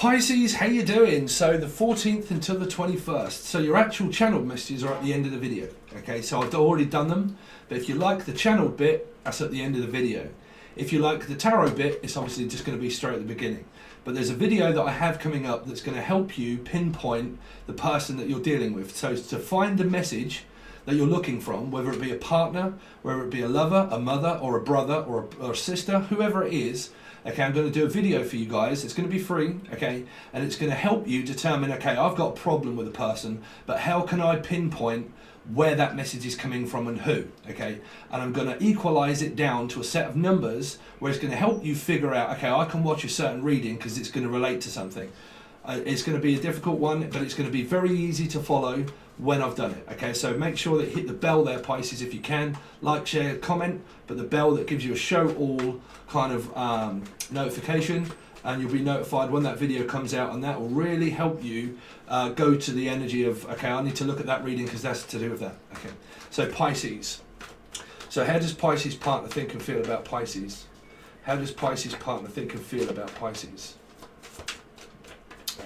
Pisces, how you doing? So the 14th until the 21st. So your actual channeled messages are at the end of the video. Okay, so I've already done them. But if you like the channeled bit, that's at the end of the video. If you like the tarot bit, it's obviously just going to be straight at the beginning. But there's a video that I have coming up that's going to help you pinpoint the person that you're dealing with. So to find the message that you're looking from, whether it be a partner, whether it be a lover, a mother, or a brother, or a sister, whoever it is, okay, I'm going to do a video for you guys. It's going to be free, okay, and it's going to help you determine, okay, I've got a problem with a person, but how can I pinpoint where that message is coming from and who, okay? And I'm going to equalize it down to a set of numbers where it's going to help you figure out, okay, I can watch a certain reading because it's going to relate to something. It's going to be a difficult one, but it's going to be very easy to follow when I've done it. Okay, so make sure that you hit the bell there, Pisces, if you can. Like, share, comment, but the bell that gives you a show all kind of notification, and you'll be notified when that video comes out, and that will really help you go to the energy of, okay, I need to look at that reading because that's to do with that. Okay, so Pisces. So how does Pisces partner think and feel about Pisces? How does Pisces partner think and feel about Pisces?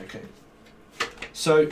Okay, so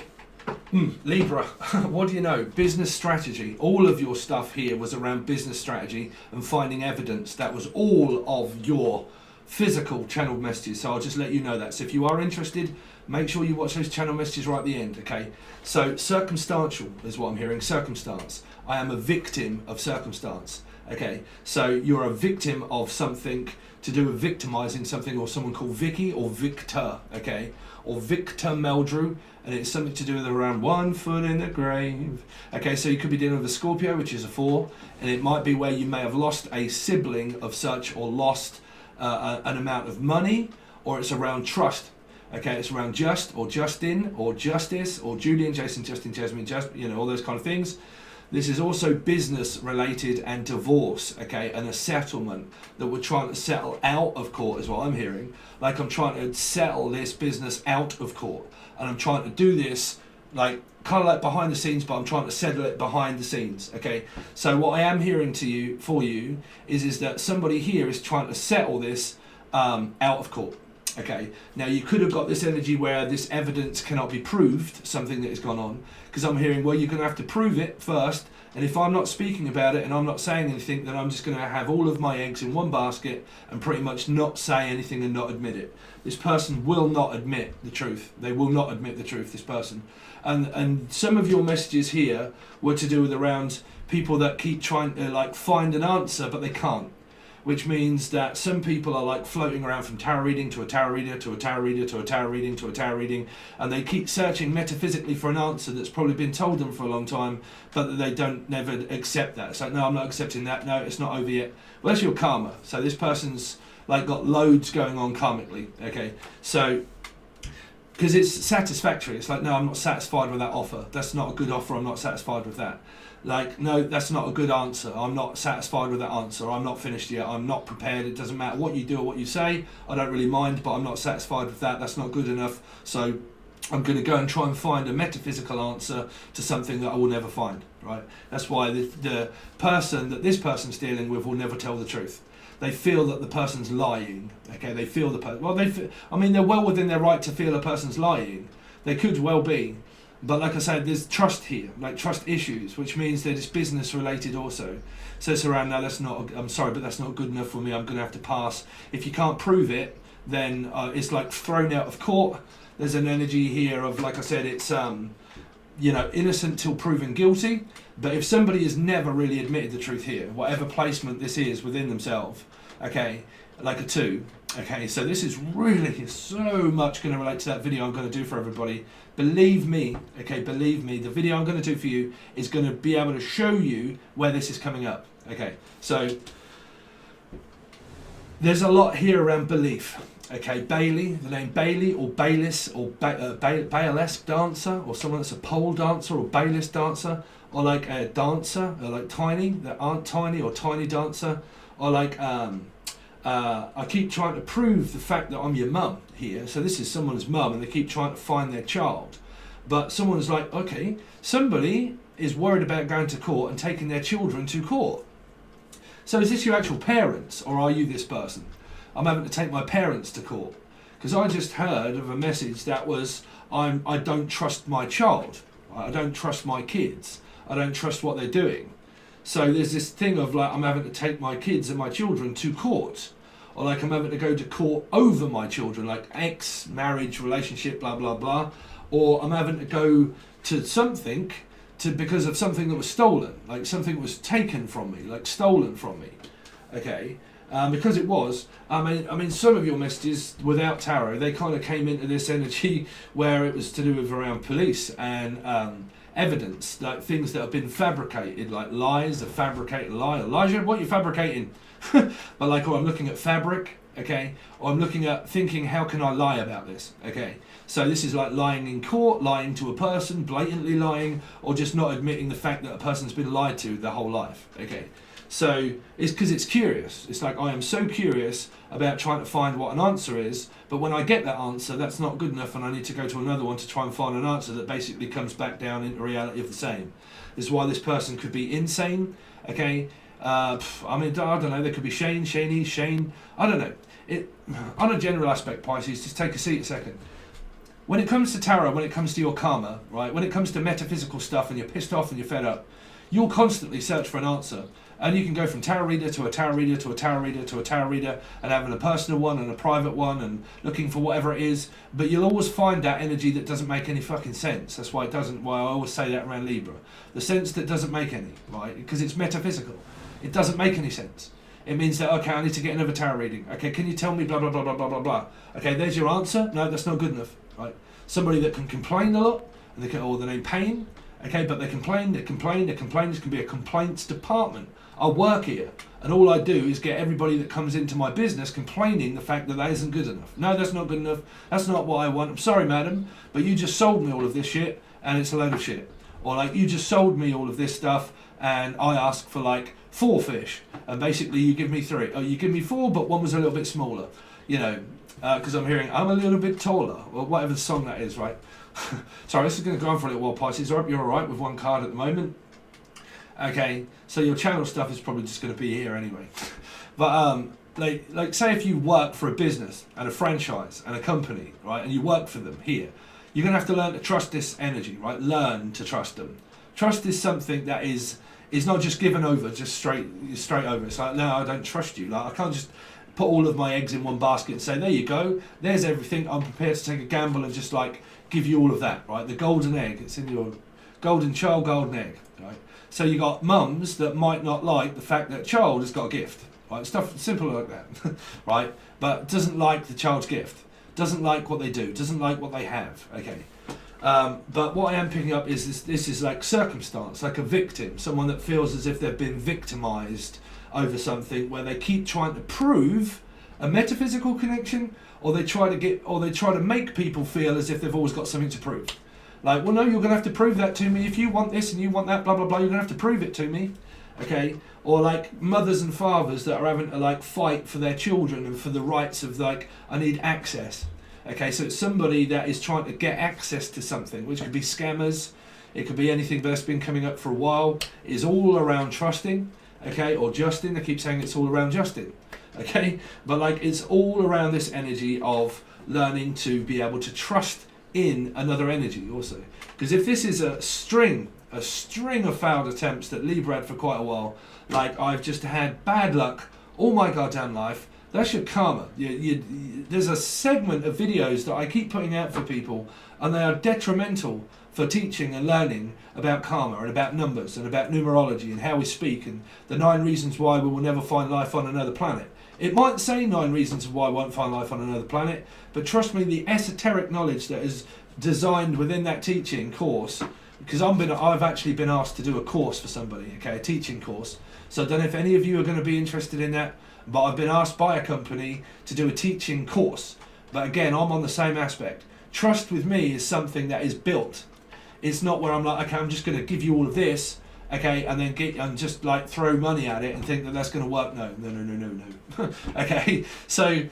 Libra, what do you know? Business strategy. All of your stuff here was around business strategy and finding evidence. That was all of your physical channeled messages. So I'll just let you know that. So if you are interested, make sure you watch those channel messages right at the end. Okay, so circumstantial is what I'm hearing. Circumstance. I am a victim of circumstance. Okay, so you're a victim of something to do with victimizing something, or someone called Vicky or Victor, okay, or Victor Meldrew, and it's something to do with around 1 foot in the grave. Okay, so you could be dealing with a Scorpio, which is a 4, and it might be where you may have lost a sibling of such, or lost an amount of money, or it's around trust. Okay, it's around just, or Justin, or Justice, or Julian, Jason, Justin, Jasmine, you know, all those kind of things. This is also business related and divorce, okay, and a settlement that we're trying to settle out of court is what I'm hearing. Like, I'm trying to settle this business out of court, and I'm trying to do this like kind of like behind the scenes, but I'm trying to settle it behind the scenes, okay? So what I am hearing for you is that somebody here is trying to settle this out of court. Okay, now you could have got this energy where this evidence cannot be proved, something that has gone on, because I'm hearing, well, you're going to have to prove it first, and if I'm not speaking about it and I'm not saying anything, then I'm just going to have all of my eggs in one basket and pretty much not say anything and not admit it. This person will not admit the truth. They will not admit the truth, this person. And some of your messages here were to do with around people that keep trying to like find an answer, but they can't. Which means that some people are like floating around from tarot reading to a tarot reader to a tarot reader to a tarot reading to a tarot reading, and they keep searching metaphysically for an answer that's probably been told them for a long time, but they don't never accept that. It's like, no, I'm not accepting that. No, it's not over yet. Well, that's your karma. So this person's like got loads going on karmically. Okay, so because it's satisfactory. It's like, no, I'm not satisfied with that offer. That's not a good offer. I'm not satisfied with that. Like, no, that's not a good answer. I'm not satisfied with that answer. I'm not finished yet. I'm not prepared. It doesn't matter what you do or what you say. I don't really mind, but I'm not satisfied with that. That's not good enough. So I'm going to go and try and find a metaphysical answer to something that I will never find, right? That's why the person that this person's dealing with will never tell the truth. They feel that the person's lying. Okay, they feel the person. Well, I mean, they're well within their right to feel a person's lying. They could well be. But like I said, there's trust here, like trust issues, which means that it's business related also. So it's around, no, that's not, I'm sorry, but that's not good enough for me. I'm going to have to pass. If you can't prove it, then it's like thrown out of court. There's an energy here of, like I said, it's, you know, innocent till proven guilty. But if somebody has never really admitted the truth here, whatever placement this is within themselves, okay, like a 2, okay, so this is really so much going to relate to that video I'm going to do for everybody. Believe me, okay, believe me, the video I'm going to do for you is going to be able to show you where this is coming up. Okay, so there's a lot here around belief. Okay, Bailey, the name Bailey or Baylis or Bailesque dancer, or someone that's a pole dancer or Baylis dancer, or like a dancer, or like tiny, that aren't tiny, or tiny dancer, or like I keep trying to prove the fact that I'm your mum here. So this is someone's mum, and they keep trying to find their child. But someone's like, okay, somebody is worried about going to court and taking their children to court. So is this your actual parents, or are you this person? I'm having to take my parents to court. because I just heard of a message that was, I don't trust my child, I don't trust my kids, I don't trust what they're doing. So there's this thing of like, I'm having to take my kids and my children to court, or like I'm having to go to court over my children, like marriage, relationship, blah, blah, blah. Or I'm having to go to something because of something that was stolen, like something was taken from me, like stolen from me. Okay. Because it was, I mean, some of your messages without tarot, they kind of came into this energy where it was to do with around police and evidence, like things that have been fabricated, like lies, a fabricated lie. Elijah, what are you fabricating? But like, oh, I'm looking at fabric, okay? Or I'm looking at thinking, how can I lie about this, okay? So this is like lying in court, lying to a person, blatantly lying, or just not admitting the fact that a person's been lied to their whole life, okay? So it's because it's curious. It's like, I am so curious about trying to find what an answer is, but when I get that answer, that's not good enough, and I need to go to another one to try and find an answer that basically comes back down into reality of the same. This is why this person could be insane, okay? I mean, I don't know, there could be Shane, I don't know. On a general aspect, Pisces, just take a seat a second. When it comes to tarot, when it comes to your karma, right, when it comes to metaphysical stuff and you're pissed off and you're fed up, you'll constantly search for an answer. And you can go from tarot reader to a tarot reader to a tarot reader to a tarot reader, and having a personal one and a private one and looking for whatever it is, but you'll always find that energy that doesn't make any fucking sense. That's why I always say that around Libra. The sense that doesn't make any, right? Because it's metaphysical. It doesn't make any sense. It means that, okay, I need to get another tarot reading. Okay, can you tell me blah, blah, blah, blah, blah, blah, blah. Okay, there's your answer. No, that's not good enough, right? Somebody that can complain a lot, and they can, or the name pain, okay, but they complain. This can be a complaints department. I work here, and all I do is get everybody that comes into my business complaining the fact that isn't good enough. No, that's not good enough. That's not what I want. I'm sorry, madam, but you just sold me all of this shit, and it's a load of shit. Or like, you just sold me all of this stuff, and I asked for like 4 fish, and basically you give me 3. Oh, you give me 4, but one was a little bit smaller. You know, because I'm hearing, I'm a little bit taller, or whatever the song that is, right? Sorry, this is going to go on for a little while, Pisces. I hope you're alright with one card at the moment. Okay, so your channel stuff is probably just going to be here anyway. But like say if you work for a business and a franchise and a company, right, and you work for them here, you're going to have to learn to trust this energy, right? Learn to trust them. Trust is something that is not just given over, just straight over. It's like, no, I don't trust you. Like, I can't just put all of my eggs in one basket and say, there you go, there's everything. I'm prepared to take a gamble and just like give you all of that, right? The golden egg, it's in your golden child, golden egg, right? So you got mums that might not like the fact that child has got a gift, right? Stuff simple like that, right? But doesn't like the child's gift, doesn't like what they do, doesn't like what they have, okay? But what I am picking up is this is like circumstance, like a victim, someone that feels as if they've been victimized over something, where they keep trying to prove a metaphysical connection, or they try to make people feel as if they've always got something to prove. Like, well, no, you're going to have to prove that to me. If you want this and you want that, blah, blah, blah, you're going to have to prove it to me. Okay? Or like mothers and fathers that are having to like fight for their children and for the rights of like, I need access. Okay, so it's somebody that is trying to get access to something, which could be scammers. It could be anything that's been coming up for a while. It is all around trusting. Okay, or Justin. I keep saying it's all around Justin. Okay? But like, it's all around this energy of learning to be able to trust in another energy also. Because if this is a string of failed attempts that Libra had for quite a while, like I've just had bad luck all my goddamn life, that's your karma. There's a segment of videos that I keep putting out for people, and they are detrimental for teaching and learning about karma and about numbers and about numerology and how we speak and the 9 reasons why we will never find life on another planet. It might say 9 reasons why I won't find life on another planet, but trust me, the esoteric knowledge that is designed within that teaching course, because I've actually been asked to do a course for somebody, okay, a teaching course. So I don't know if any of you are going to be interested in that, but I've been asked by a company to do a teaching course. But again, I'm on the same aspect. Trust with me is something that is built. It's not where I'm like, okay, I'm just going to give you all of this, okay, and then just like throw money at it and think that that's going to work. No. Okay, so,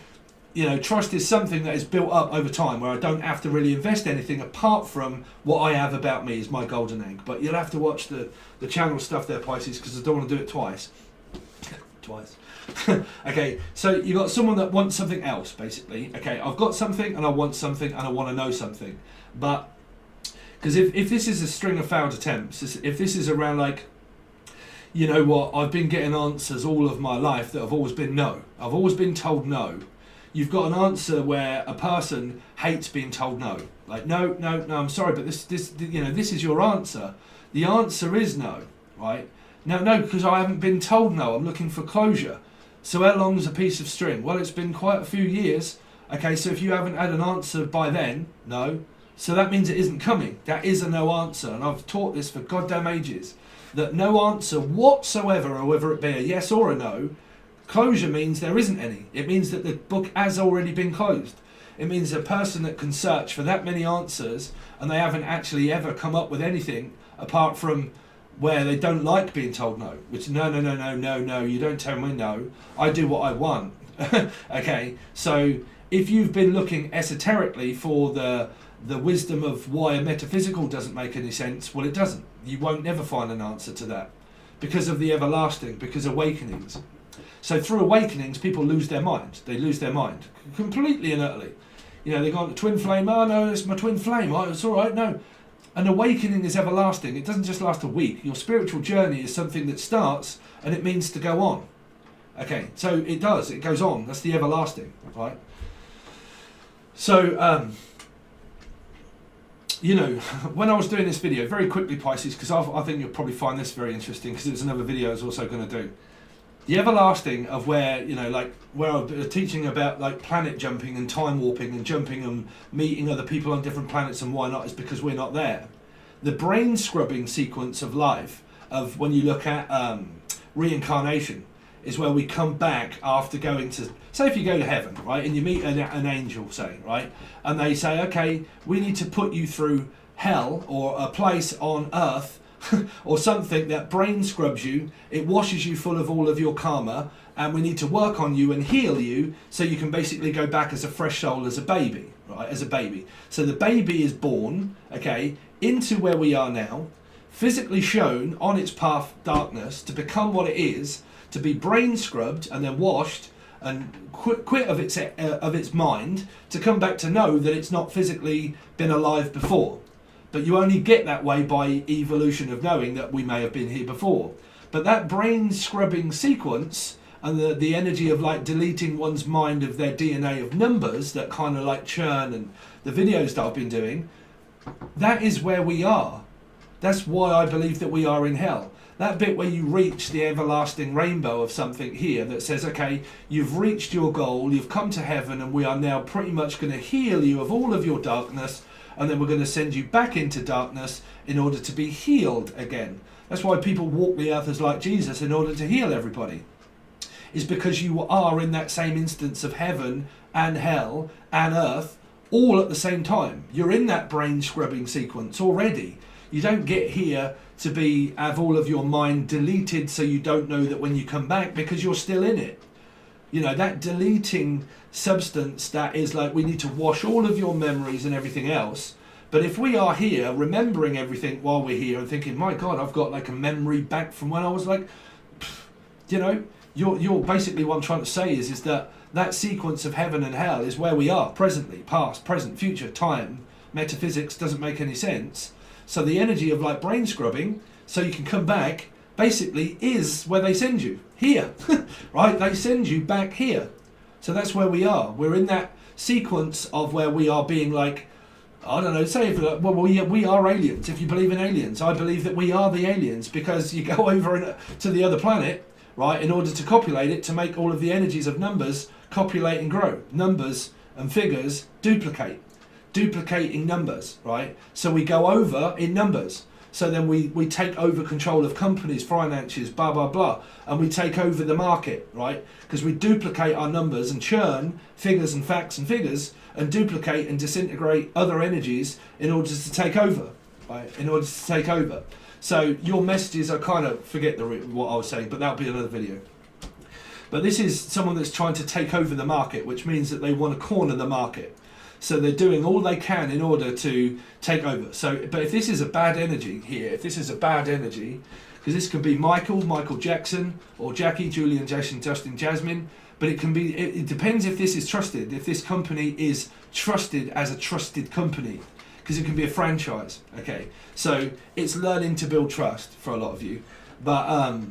you know, trust is something that is built up over time, where I don't have to really invest anything apart from what I have about me is my golden egg. But you'll have to watch the channel stuff there, Pisces, because I don't want to do it twice. twice. Okay, so you've got someone that wants something else, basically. Okay, I've got something and I want something and I want to know something. But, because if this is a string of failed attempts, if this is around like, you know what, I've been getting answers all of my life that have always been no. I've always been told no. You've got an answer where a person hates being told no. Like, no, I'm sorry, but this is your answer. The answer is no, right? No, because I haven't been told no. I'm looking for closure. So how long's a piece of string? Well, it's been quite a few years. Okay, so if you haven't had an answer by then, no. So that means it isn't coming. That is a no answer. And I've taught this for goddamn ages. That no answer whatsoever, or whether it be a yes or a no, closure means there isn't any. It means that the book has already been closed. It means a person that can search for that many answers and they haven't actually ever come up with anything apart from where they don't like being told no, which no, you don't tell me no, I do what I want. Okay, so if you've been looking esoterically for the wisdom of why a metaphysical doesn't make any sense, well, it doesn't. You won't never find an answer to that because of the everlasting, because awakenings. So through awakenings, people lose their mind. They lose their mind completely and utterly. You know, they go on to twin flame. Oh no, it's my twin flame. Oh, it's all right. No. An awakening is everlasting. It doesn't just last a week. Your spiritual journey is something that starts and it means to go on. Okay, so it does. It goes on. That's the everlasting, right? So, you know, when I was doing this video, very quickly, Pisces, because I think you'll probably find this very interesting because it's another video I was also going to do. The everlasting of where, you know, like where I'm teaching about like planet jumping and time warping and jumping and meeting other people on different planets and why not is because we're not there. The brain scrubbing sequence of life of when you look at reincarnation is where we come back after going to, say if you go to heaven, right, and you meet an angel, say, right, and they say, okay, we need to put you through hell or a place on earth or something that brain scrubs you, it washes you full of all of your karma, and we need to work on you and heal you so you can basically go back as a fresh soul, as a baby, right, as a baby. So the baby is born, okay, into where we are now, physically shown on its path darkness to become what it is, to be brain scrubbed and then washed and quit of its mind, to come back to know that it's not physically been alive before. But you only get that way by evolution of knowing that we may have been here before. But that brain scrubbing sequence and the energy of like deleting one's mind of their DNA of numbers that kind of like churn and the videos that I've been doing, that is where we are. That's why I believe that we are in hell. That bit where you reach the everlasting rainbow of something here that says, okay, you've reached your goal, you've come to heaven, and we are now pretty much going to heal you of all of your darkness, and then we're going to send you back into darkness in order to be healed again. That's why people walk the earth as like Jesus, in order to heal everybody. Is because you are in that same instance of heaven and hell and earth all at the same time. You're in that brain scrubbing sequence already. You don't get here to have all of your mind deleted so you don't know that when you come back, because you're still in it. You know, that deleting substance, that is like, we need to wash all of your memories and everything else. But if we are here remembering everything while we're here and thinking, my God, I've got like a memory back from when I was like, you know, you're basically, what I'm trying to say is that sequence of heaven and hell is where we are presently, past, present, future, time. Metaphysics doesn't make any sense. So the energy of like brain scrubbing, so you can come back, basically is where they send you, here, right? They send you back here. So that's where we are. We're in that sequence of where we are being like, I don't know, say, well, we are aliens. If you believe in aliens, I believe that we are the aliens, because you go over to the other planet, right, in order to copulate it, to make all of the energies of numbers copulate and grow. Numbers and figures duplicate. Duplicating numbers, right? So we go over in numbers. So then we take over control of companies, finances, blah, blah, blah. And we take over the market, right? Because we duplicate our numbers and churn figures and facts and figures and duplicate and disintegrate other energies in order to take over, right? In order to take over. So your messages are kind of, forget what I was saying, but that'll be another video. But this is someone that's trying to take over the market, which means that they want to corner the market. So they're doing all they can in order to take over. So, but if this is a bad energy here, if this is a bad energy, Because this could be Michael Jackson, or Jackie, Julian, Jason, Justin, Jasmine. But it can be, it depends if this is trusted, if this company is trusted as a trusted company. Because it can be a franchise, okay? So it's learning to build trust for a lot of you. But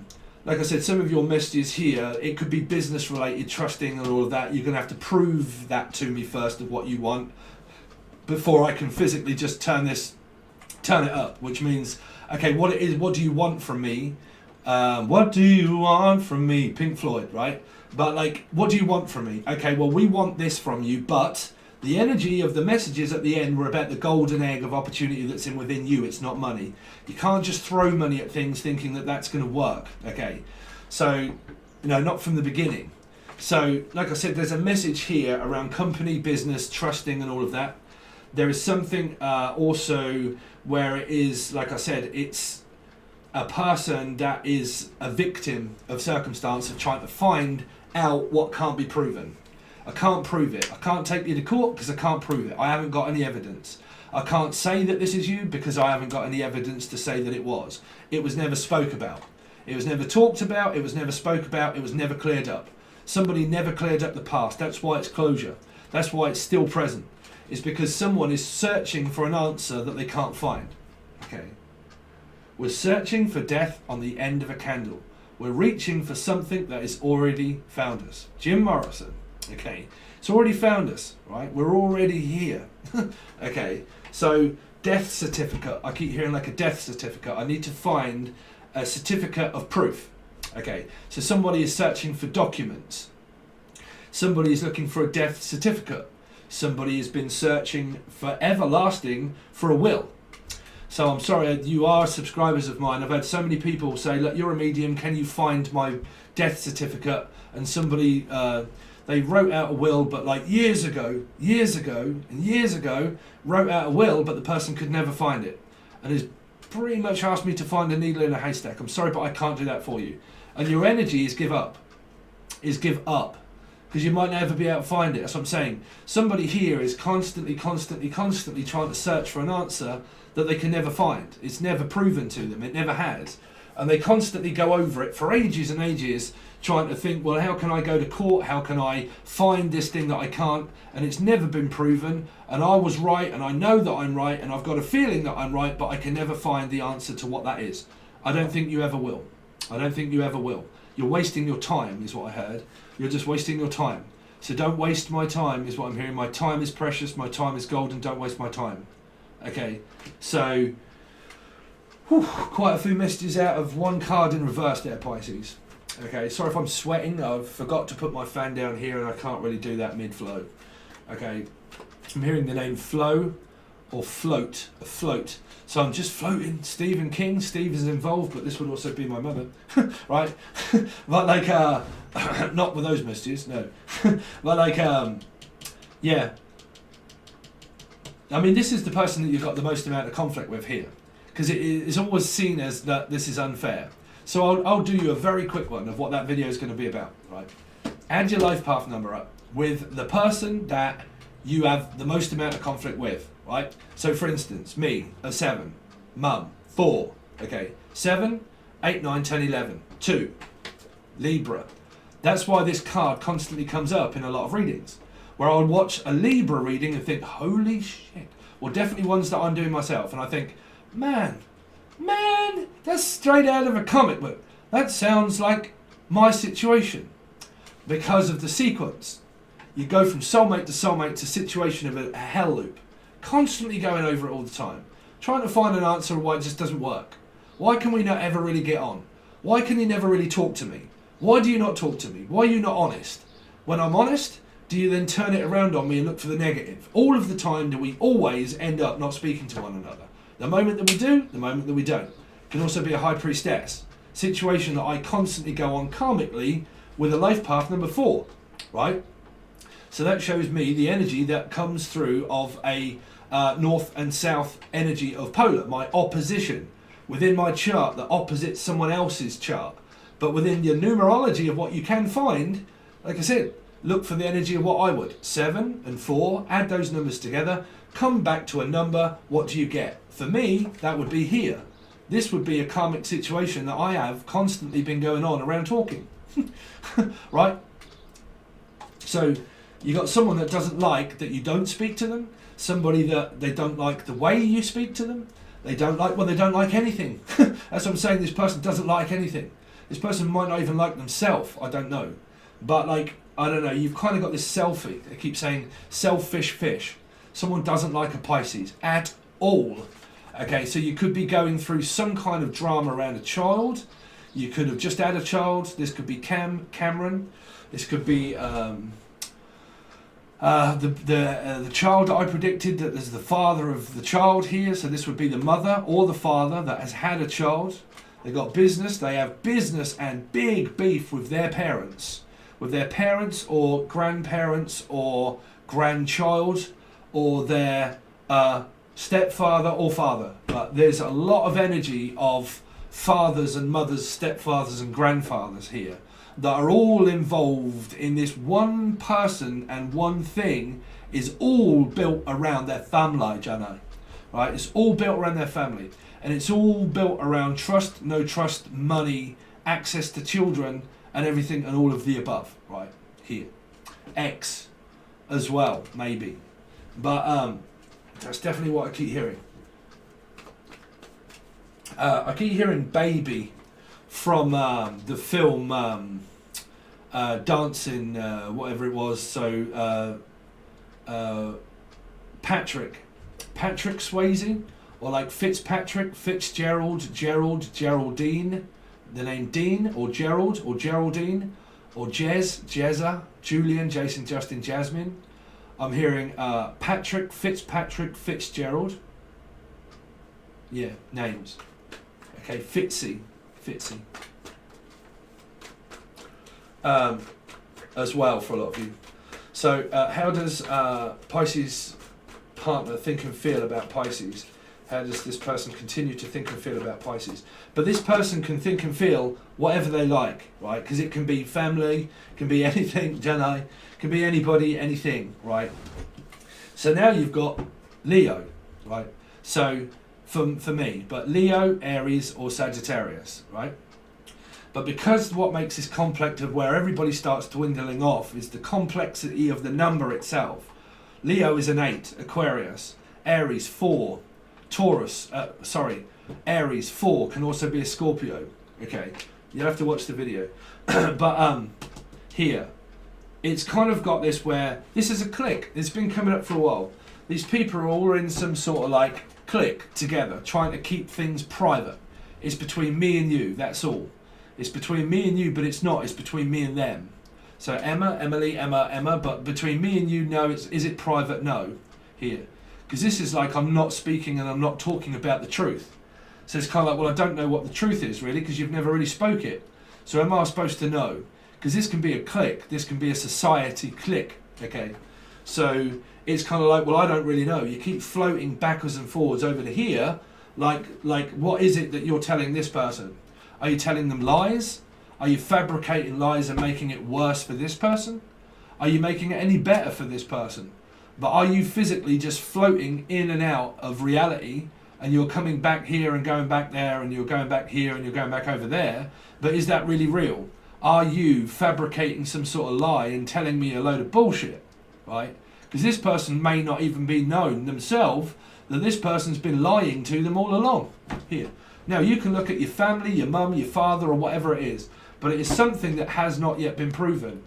like I said, some of your messages here, it could be business related, trusting and all of that. You're going to have to prove that to me first of what you want before I can physically just turn it up, which means, okay, what do you want from me? What do you want from me? Pink Floyd, right? But like, what do you want from me? Okay, well, we want this from you, but the energy of the messages at the end were about the golden egg of opportunity that's within you. It's not money. You can't just throw money at things thinking that that's going to work, okay? So, not from the beginning. So, like I said, there's a message here around company, business, trusting and all of that. There is something also where it is, like I said, it's a person that is a victim of circumstance of trying to find out what can't be proven. I can't prove it. I can't take you to court because I can't prove it. I haven't got any evidence. I can't say that this is you because I haven't got any evidence to say that it was. It was never spoke about. It was never talked about. It was never spoke about. It was never cleared up. Somebody never cleared up the past. That's why it's closure. That's why it's still present. It's because someone is searching for an answer that they can't find. Okay. We're searching for death on the end of a candle. We're reaching for something that has already found us. Jim Morrison. Okay. It's already found us, right? We're already here. Okay. So, death certificate. I keep hearing like a death certificate. I need to find a certificate of proof. Okay. So somebody is searching for documents. Somebody is looking for a death certificate. Somebody has been searching for everlasting for a will. So I'm sorry, you are subscribers of mine. I've had so many people say, look, you're a medium, can you find my death certificate? And somebody, they wrote out a will, but like years ago, wrote out a will, but the person could never find it. And has pretty much asked me to find a needle in a haystack. I'm sorry, but I can't do that for you. And your energy is give up. Because you might never be able to find it. That's what I'm saying. Somebody here is constantly trying to search for an answer that they can never find. It's never proven to them. It never has. And they constantly go over it for ages and ages, trying to think, well, how can I go to court? How can I find this thing that I can't? And it's never been proven. And I was right, and I know that I'm right, and I've got a feeling that I'm right, but I can never find the answer to what that is. I don't think you ever will. You're wasting your time, is what I heard. You're just wasting your time. So don't waste my time, is what I'm hearing. My time is precious. My time is golden. Don't waste my time. Okay, so quite a few messages out of one card in reverse there, Pisces. Okay, sorry if I'm sweating. I forgot to put my fan down here and I can't really do that mid-flow. Okay, I'm hearing the name Flow or Float, afloat. So I'm just floating. Stephen King, Steve is involved, but this would also be my mother, right? But like, not with those messages, no. But like, yeah. I mean, this is the person that you've got the most amount of conflict with here, because it is always seen as that this is unfair. So I'll do you a very quick one of what that video is going to be about, right? Add your life path number up with the person that you have the most amount of conflict with, right? So for instance, me, a 7, Mum, 4, okay, 7, 8, 9, 10, 11, 2, Libra. That's why this card constantly comes up in a lot of readings, where I'll watch a Libra reading and think, holy shit. Well, definitely ones that I'm doing myself, and I think, man, that's straight out of a comic book. That sounds like my situation. Because of the sequence. You go from soulmate to situation of a hell loop. Constantly going over it all the time. Trying to find an answer why it just doesn't work. Why can we not ever really get on? Why can you never really talk to me? Why do you not talk to me? Why are you not honest? When I'm honest, do you then turn it around on me and look for the negative? All of the time do we always end up not speaking to one another. The moment that we do, the moment that we don't. Can also be a high priestess. Situation that I constantly go on karmically with a life path number 4, right? So that shows me the energy that comes through of a north and south energy of polar, my opposition. Within my chart, that opposites someone else's chart. But within your numerology of what you can find, like I said, look for the energy of what I would. 7 and 4, add those numbers together, come back to a number, what do you get? For me, that would be here. this would be a karmic situation that I have constantly been going on around talking. Right? So you got someone that doesn't like that you don't speak to them, somebody that they don't like the way you speak to them, they don't like anything. That's what I'm saying, this person doesn't like anything. This person might not even like themselves, I don't know. But like, I don't know, you've kind of got this selfie, they keep saying selfish fish. Someone doesn't like a Pisces at all. Okay, so you could be going through some kind of drama around a child. You could have just had a child. This could be Cameron. This could be the child that I predicted, that there's the father of the child here. So this would be the mother or the father that has had a child. They got business. They have business and big beef with their parents or grandparents or grandchild or their stepfather or father. But there's a lot of energy of fathers and mothers, stepfathers and grandfathers here that are all involved in this one person, and one thing is all built around their family, Jano. Right? It's all built around their family, and it's all built around trust, no trust, money, access to children, and everything, and all of the above. Right here, X as well, maybe, but that's definitely what I keep hearing. I keep hearing baby from the film Dancing, whatever it was. So Patrick Swayze, or like Fitzpatrick, Fitzgerald, Geraldine, the name Dean, or Gerald, or Geraldine, or Jezza, Julian, Jason, Justin, Jasmine. I'm hearing Patrick, Fitzpatrick, Fitzgerald. Yeah, names. Okay, Fitzy. As well for a lot of you. So how does Pisces partner think and feel about Pisces? How does this person continue to think and feel about Pisces? But this person can think and feel whatever they like, right? Because it can be family, can be anything, Jedi, can be anybody, anything, right? So now you've got Leo, right? So for me, but Leo, Aries or Sagittarius, right? But because what makes this complex of where everybody starts dwindling off is the complexity of the number itself. Leo is an 8, Aquarius, Aries 4, Taurus, Aries 4 can also be a Scorpio. Okay, you'll have to watch the video. But here, it's kind of got this where this is a clique. It's been coming up for a while. These people are all in some sort of like clique together, trying to keep things private. It's between me and you, that's all. It's between me and you, but it's not. It's between me and them. So Emma, Emily, Emma, but between me and you, no. Is it private? No. Here. Because this is like I'm not speaking and I'm not talking about the truth. So it's kind of like, well, I don't know what the truth is really, because you've never really spoke it. So am I supposed to know? Because this can be a clique. This can be a society clique. Okay. So it's kind of like, well, I don't really know. You keep floating backwards and forwards over to here. Like what is it that you're telling this person? Are you telling them lies? Are you fabricating lies and making it worse for this person? Are you making it any better for this person? But are you physically just floating in and out of reality, and you're coming back here and going back there, and you're going back here and you're going back over there? But is that really real? Are you fabricating some sort of lie and telling me a load of bullshit? Right? Because this person may not even be known themselves that this person's been lying to them all along. Here. Now, you can look at your family, your mum, your father, or whatever it is, but it is something that has not yet been proven.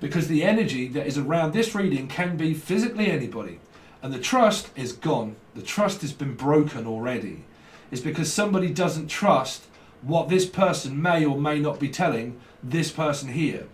Because the energy that is around this reading can be physically anybody. And the trust is gone. The trust has been broken already. It's because somebody doesn't trust what this person may or may not be telling this person here.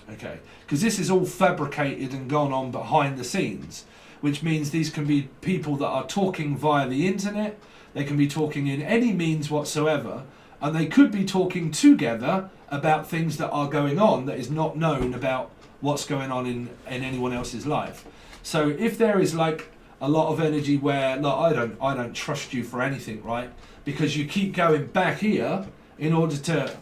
Okay? Because this is all fabricated and gone on behind the scenes. Which means these can be people that are talking via the internet. They can be talking in any means whatsoever, and they could be talking together about things that are going on that is not known about what's going on in anyone else's life. So if there is like a lot of energy where, look, I don't trust you for anything, right? Because you keep going back here in order to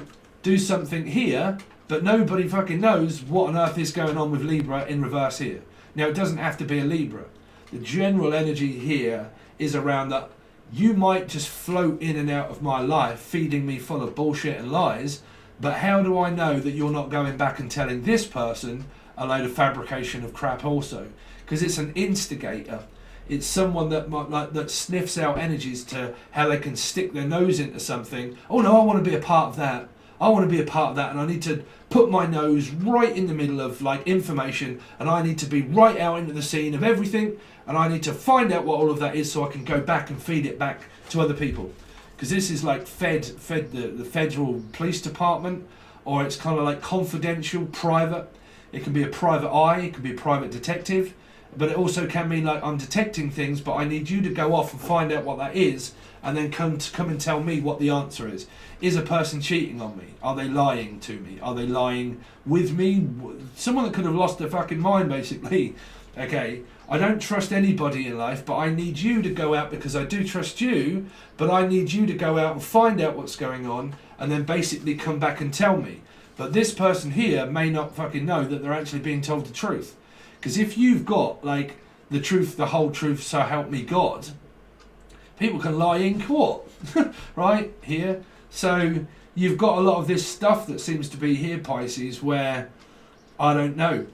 do something here, but nobody fucking knows what on earth is going on with Libra in reverse here. Now, it doesn't have to be a Libra. The general energy here is around that You might just float in and out of my life, feeding me full of bullshit and lies, but how do I know that you're not going back and telling this person a load of fabrication of crap also? Because it's an instigator. It's someone that might, like, that sniffs out energies to how they can stick their nose into something. Oh no, I want to be a part of that. I want to be a part of that, and I need to put my nose right in the middle of like information, and I need to be right out into the scene of everything, and I need to find out what all of that is so I can go back and feed it back to other people. Because this is like the federal police department, or it's kind of like confidential, private. It can be a private eye, it can be a private detective, but it also can mean like I'm detecting things, but I need you to go off and find out what that is, and then come and tell me what the answer is. Is a person cheating on me? Are they lying to me? Are they lying with me? Someone that could have lost their fucking mind, basically. Okay, I don't trust anybody in life, but I need you to go out, because I do trust you, but I need you to go out and find out what's going on, and then basically come back and tell me. But this person here may not fucking know that they're actually being told the truth. Because if you've got like the truth, the whole truth, so help me God, people can lie in court, right, here. So you've got a lot of this stuff that seems to be here, Pisces, where I don't know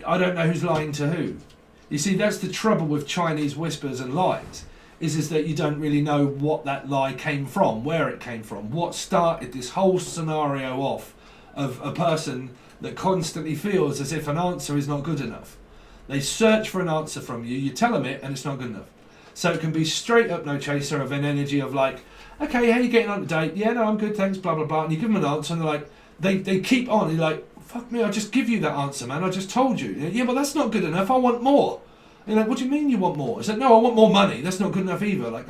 who's lying to who. You see, that's the trouble with Chinese whispers and lies, is that you don't really know what that lie came from, where it came from, what started this whole scenario off of a person that constantly feels as if an answer is not good enough. They search for an answer from you, you tell them it, and it's not good enough. So it can be straight up no chaser of an energy of like, okay, how you getting on today? Yeah, no, I'm good, thanks, blah, blah, blah. And you give them an answer, and they're like, they keep on. You're like, fuck me, I just give you that answer, man. I just told you. Yeah, but that's not good enough. I want more. You're like, what do you mean you want more? It's like, no, I want more money. That's not good enough either. Like,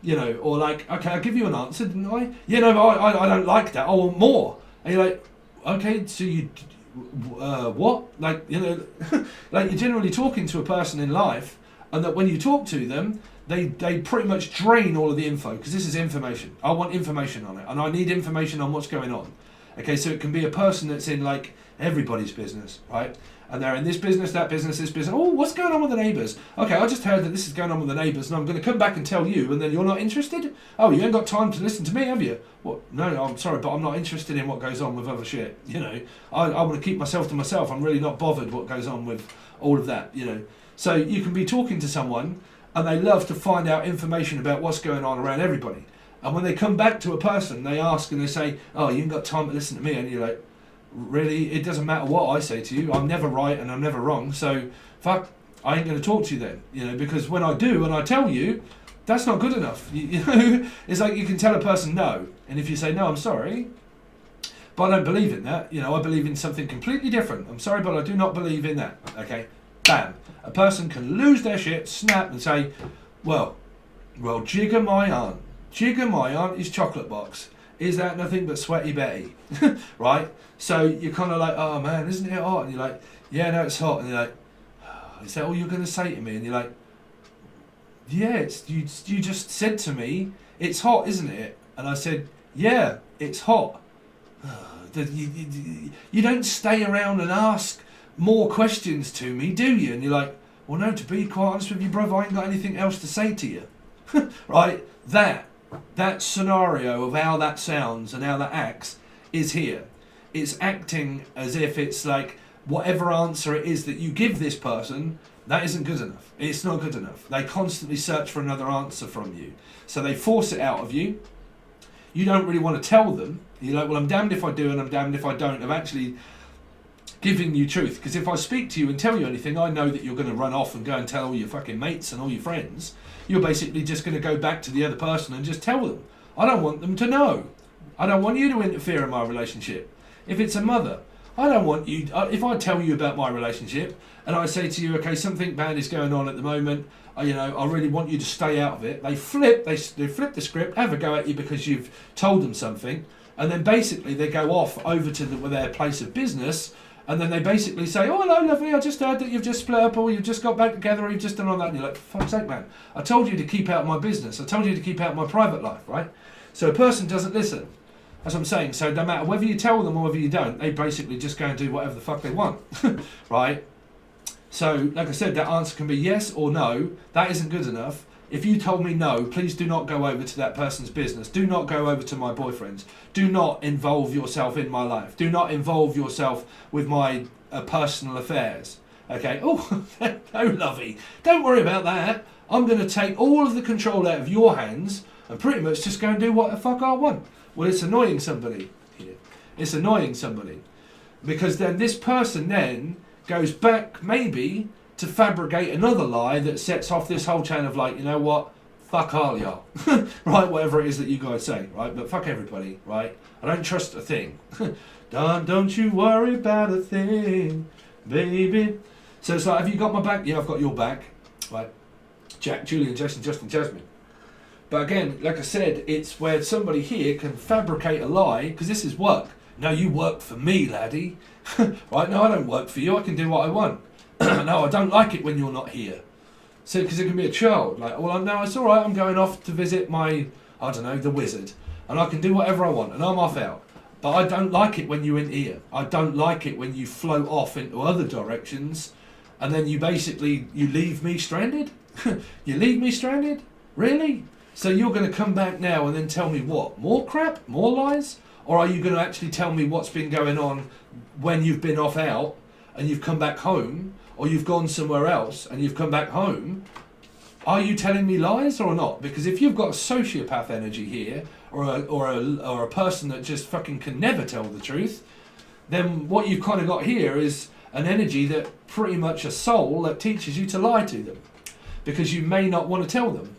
you know, or like, okay, I'll give you an answer, didn't I? Yeah, no, but I don't like that. I want more. And you're like, okay, so you, what? Like, you know, like you're generally talking to a person in life, and that when you talk to them, they pretty much drain all of the info, because this is information. I want information on it, and I need information on what's going on. Okay, so it can be a person that's in like everybody's business, right? And they're in this business, that business, this business. Oh, what's going on with the neighbours? Okay, I just heard that this is going on with the neighbours, and I'm going to come back and tell you, and then you're not interested? Oh, you ain't got time to listen to me, have you? What? No, I'm sorry, but I'm not interested in what goes on with other shit. You know, I want to keep myself to myself. I'm really not bothered what goes on with all of that, you know. So you can be talking to someone, and they love to find out information about what's going on around everybody. And when they come back to a person, they ask and they say, oh, you ain't got time to listen to me. And you're like, really? It doesn't matter what I say to you. I'm never right and I'm never wrong. So, fuck, I ain't going to talk to you then. You know, because when I do and I tell you, that's not good enough. You know, it's like you can tell a person no. And if you say, no, I'm sorry, but I don't believe in that. You know, I believe in something completely different. I'm sorry, but I do not believe in that. Okay, bam. A person can lose their shit, snap, and say, well, jigger my aunt. Jigger my aunt is chocolate box. Is that nothing but sweaty Betty? Right? So you're kind of like, oh man, isn't it hot? And you're like, yeah, no, it's hot. And you're like, oh, is that all you're going to say to me? And you're like, yeah, it's, you just said to me, it's hot, isn't it? And I said, yeah, it's hot. You don't stay around and ask more questions to me, do you? And you're like, well, no, to be quite honest with you, brother, I ain't got anything else to say to you. Right? That scenario of how that sounds and how that acts is here. It's acting as if it's like whatever answer it is that you give this person, that isn't good enough. It's not good enough. They constantly search for another answer from you. So they force it out of you. You don't really want to tell them. You're like, well, I'm damned if I do and I'm damned if I don't. I'm actually giving you truth. Because if I speak to you and tell you anything, I know that you're going to run off and go and tell all your fucking mates and all your friends. You're basically just going to go back to the other person and just tell them. I don't want them to know. I don't want you to interfere in my relationship. If it's a mother, I don't want you... If I tell you about my relationship and I say to you, okay, something bad is going on at the moment, you know, I really want you to stay out of it. They flip the script, have a go at you because you've told them something, and then basically they go off over to their place of business. And then they basically say, oh, hello, lovely, I just heard that you've just split up, or you've just got back together, or you've just done all that. And you're like, for fuck's sake, man. I told you to keep out of my business. I told you to keep out of my private life, right? So a person doesn't listen. That's what I'm saying. So no matter whether you tell them or whether you don't, they basically just go and do whatever the fuck they want, right? So, like I said, that answer can be yes or no. That isn't good enough. If you told me no, please do not go over to that person's business. Do not go over to my boyfriend's. Do not involve yourself in my life. Do not involve yourself with my personal affairs. Okay? Oh, no, lovey. Don't worry about that. I'm going to take all of the control out of your hands and pretty much just go and do what the fuck I want. Well, it's annoying somebody here. It's annoying somebody. Because then this person then goes back, maybe, to fabricate another lie that sets off this whole chain of like, you know what, fuck all y'all, right, whatever it is that you guys say, right, but fuck everybody, right, I don't trust a thing, don't you worry about a thing, baby. So it's like, have you got my back? Yeah, I've got your back, right, Jack, Julian, Jason, Justin, Jasmine. But again, like I said, it's where somebody here can fabricate a lie, because this is work. No, you work for me, laddie. Right, no, I don't work for you, I can do what I want. No, I don't like it when you're not here. So, because it can be a child. Like, well, no, it's all right. I'm going off to visit my, I don't know, the wizard. And I can do whatever I want. And I'm off out. But I don't like it when you're in here. I don't like it when you float off into other directions. And then you basically, you leave me stranded? You leave me stranded? Really? So you're going to come back now and then tell me what? More crap? More lies? Or are you going to actually tell me what's been going on when you've been off out and you've come back home? Or you've gone somewhere else and you've come back home, are you telling me lies or not? Because if you've got a sociopath energy here, or a person that just fucking can never tell the truth, then what you've kind of got here is an energy that pretty much a soul that teaches you to lie to them, because you may not want to tell them.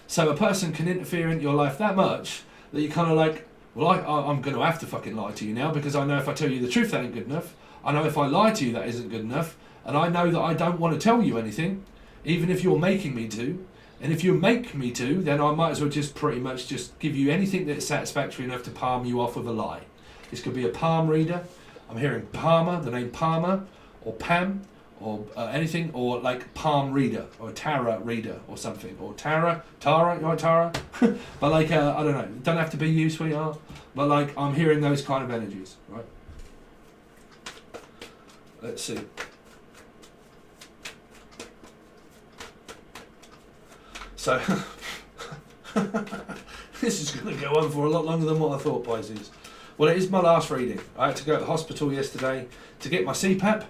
So a person can interfere into your life that much that you're kind of like, well, I'm going to have to fucking lie to you now, because I know if I tell you the truth that ain't good enough. I know if I lie to you that isn't good enough. And I know that I don't want to tell you anything, even if you're making me to. And if you make me to, then I might as well just pretty much just give you anything that's satisfactory enough to palm you off with a lie. This could be a palm reader. I'm hearing Palmer, the name Palmer, or Pam, or anything, or like palm reader, or a tarot reader, or something. Or Tara, you want Tara? But like, I don't know, it don't have to be you, sweetheart. But like, I'm hearing those kind of energies, right? Let's see. So, this is going to go on for a lot longer than what I thought, Pisces. Well, it is my last reading. I had to go to the hospital yesterday to get my CPAP.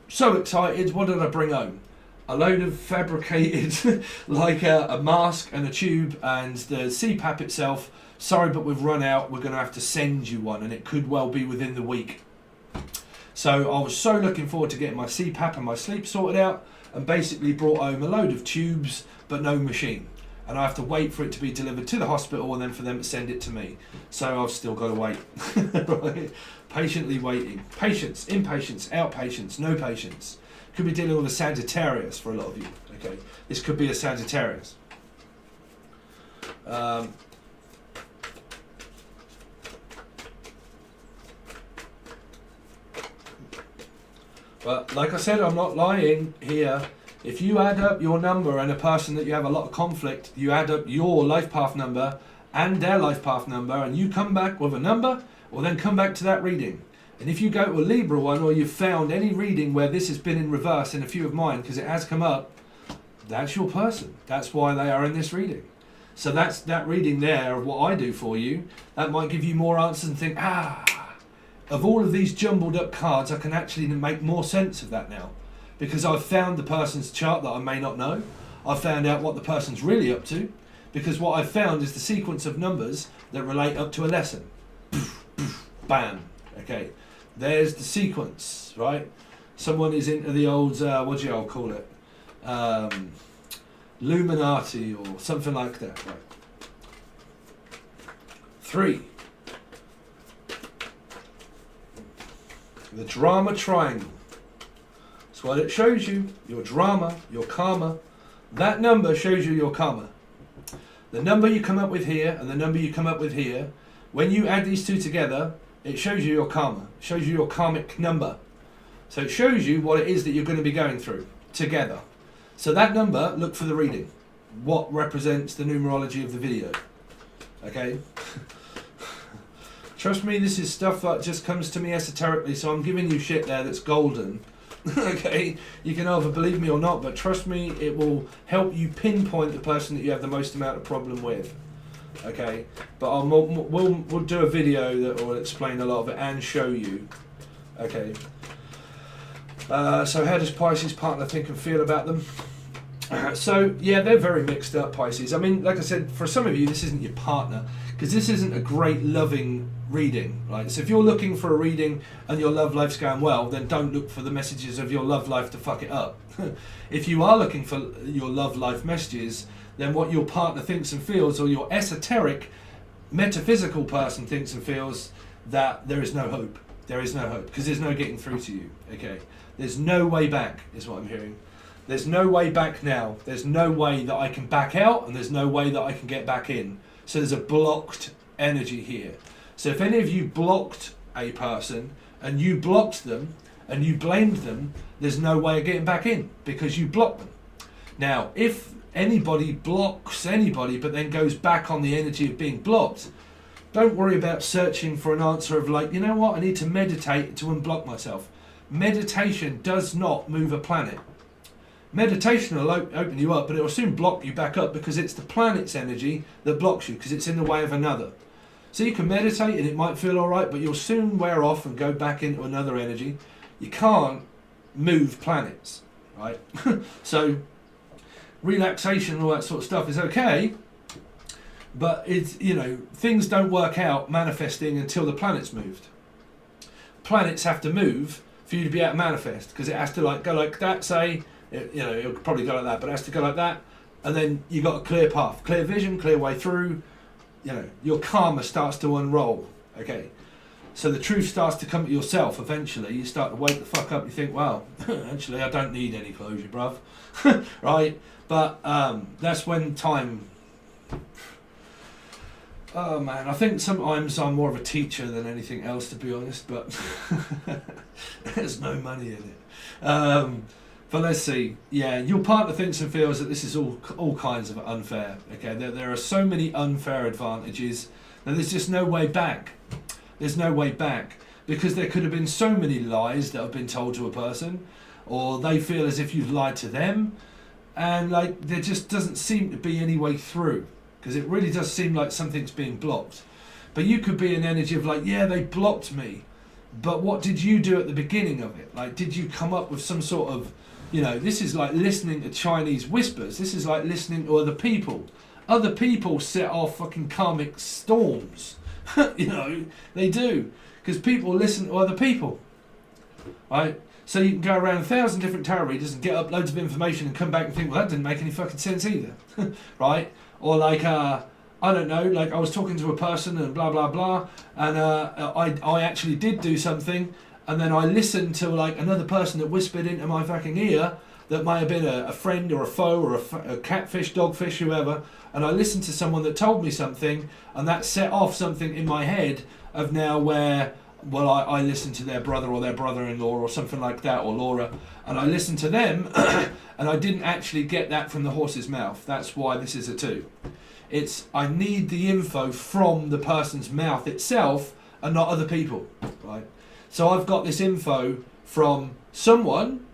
So excited. What did I bring home? A load of fabricated, like a mask and a tube, and the CPAP itself. Sorry, but we've run out. We're going to have to send you one, and it could well be within the week. So I was so looking forward to getting my CPAP and my sleep sorted out, and basically brought home a load of tubes but no machine, and I have to wait for it to be delivered to the hospital and then for them to send it to me. So I've still got to wait. Right? Patiently waiting. Patience, impatience, outpatience, no patience. Could be dealing with a Sagittarius for a lot of you. Okay, this could be a Sagittarius. But like I said, I'm not lying here. If you add up your number and a person that you have a lot of conflict, you add up your life path number and their life path number, and you come back with a number, well then come back to that reading. And if you go to a Libra one, or you've found any reading where this has been in reverse in a few of mine, because it has come up, that's your person. That's why they are in this reading. So that's that reading there of what I do for you. That might give you more answers and think, of all of these jumbled up cards, I can actually make more sense of that now. Because I've found the person's chart that I may not know. I've found out what the person's really up to. Because what I've found is the sequence of numbers that relate up to a lesson. Bam. Okay. There's the sequence, right? Someone is into the old, what do you all call it? Illuminati or something like that, right? 3. The drama triangle. That's what it shows you. Your drama, your karma. That number shows you your karma. The number you come up with here and the number you come up with here, when you add these two together, it shows you your karma. It shows you your karmic number. So it shows you what it is that you're going to be going through together. So that number, look for the reading. What represents the numerology of the video. Okay? Trust me, this is stuff that just comes to me esoterically, so I'm giving you shit there that's golden. Okay, you can either believe me or not, but trust me, it will help you pinpoint the person that you have the most amount of problem with. Okay, but we'll do a video that will explain a lot of it and show you. Okay, so how does Pisces partner think and feel about them? So yeah, they're very mixed up, Pisces. I mean, like I said, for some of you this isn't your partner, because this isn't a great loving reading, right? So if you're looking for a reading and your love life's going well, then don't look for the messages of your love life to fuck it up. If you are looking for your love life messages, then what your partner thinks and feels, or your esoteric metaphysical person thinks and feels, that there is no hope. There is no hope, because there's no getting through to you. Okay, there's no way back is what I'm hearing. There's no way back now. There's no way that I can back out, and there's no way that I can get back in. So there's a blocked energy here. So if any of you blocked a person and you blocked them and you blamed them, there's no way of getting back in because you blocked them. Now, if anybody blocks anybody but then goes back on the energy of being blocked, don't worry about searching for an answer of like, you know what, I need to meditate to unblock myself. Meditation does not move a planet. Meditation will open you up, but it will soon block you back up because it's the planet's energy that blocks you because it's in the way of another. So you can meditate and it might feel alright, but you'll soon wear off and go back into another energy. You can't move planets, right? So relaxation and all that sort of stuff is okay, but it's, you know, things don't work out manifesting until the planet's moved. Planets have to move for you to be able to manifest, because it has to like go like that, say, you know, it'll probably go like that, but it has to go like that, and then you got a clear path, clear vision, clear way through. You know, your karma starts to unroll. Okay, so the truth starts to come to yourself. Eventually, you start to wake the fuck up. You think, wow, actually, I don't need any closure, bruv. Right? But that's when time. Oh man, I think sometimes I'm more of a teacher than anything else, to be honest. But there's no money in it. But let's see. Yeah, your partner thinks and feels that this is all kinds of unfair. Okay, there are so many unfair advantages that there's just no way back. There's no way back, because there could have been so many lies that have been told to a person, or they feel as if you've lied to them, and like there just doesn't seem to be any way through, because it really does seem like something's being blocked. But you could be an energy of like, yeah, they blocked me, but what did you do at the beginning of it? Like, did you come up with some sort of, you know, this is like listening to Chinese whispers. This is like listening to other people. Other people set off fucking karmic storms. You know, they do. Because people listen to other people. Right? So you can go around 1,000 different tarot readers and get up loads of information and come back and think, well, that didn't make any fucking sense either. Right? Or like, I don't know, like I was talking to a person and blah, blah, blah. And I actually did do something. And then I listened to like another person that whispered into my fucking ear that may have been a friend or a foe or a catfish, dogfish, whoever. And I listened to someone that told me something, and that set off something in my head of now where, well, I listened to their brother or their brother-in-law or something like that, or Laura, and I listened to them, and I didn't actually get that from the horse's mouth. That's why this is a 2. It's, I need the info from the person's mouth itself and not other people, right? So I've got this info from someone,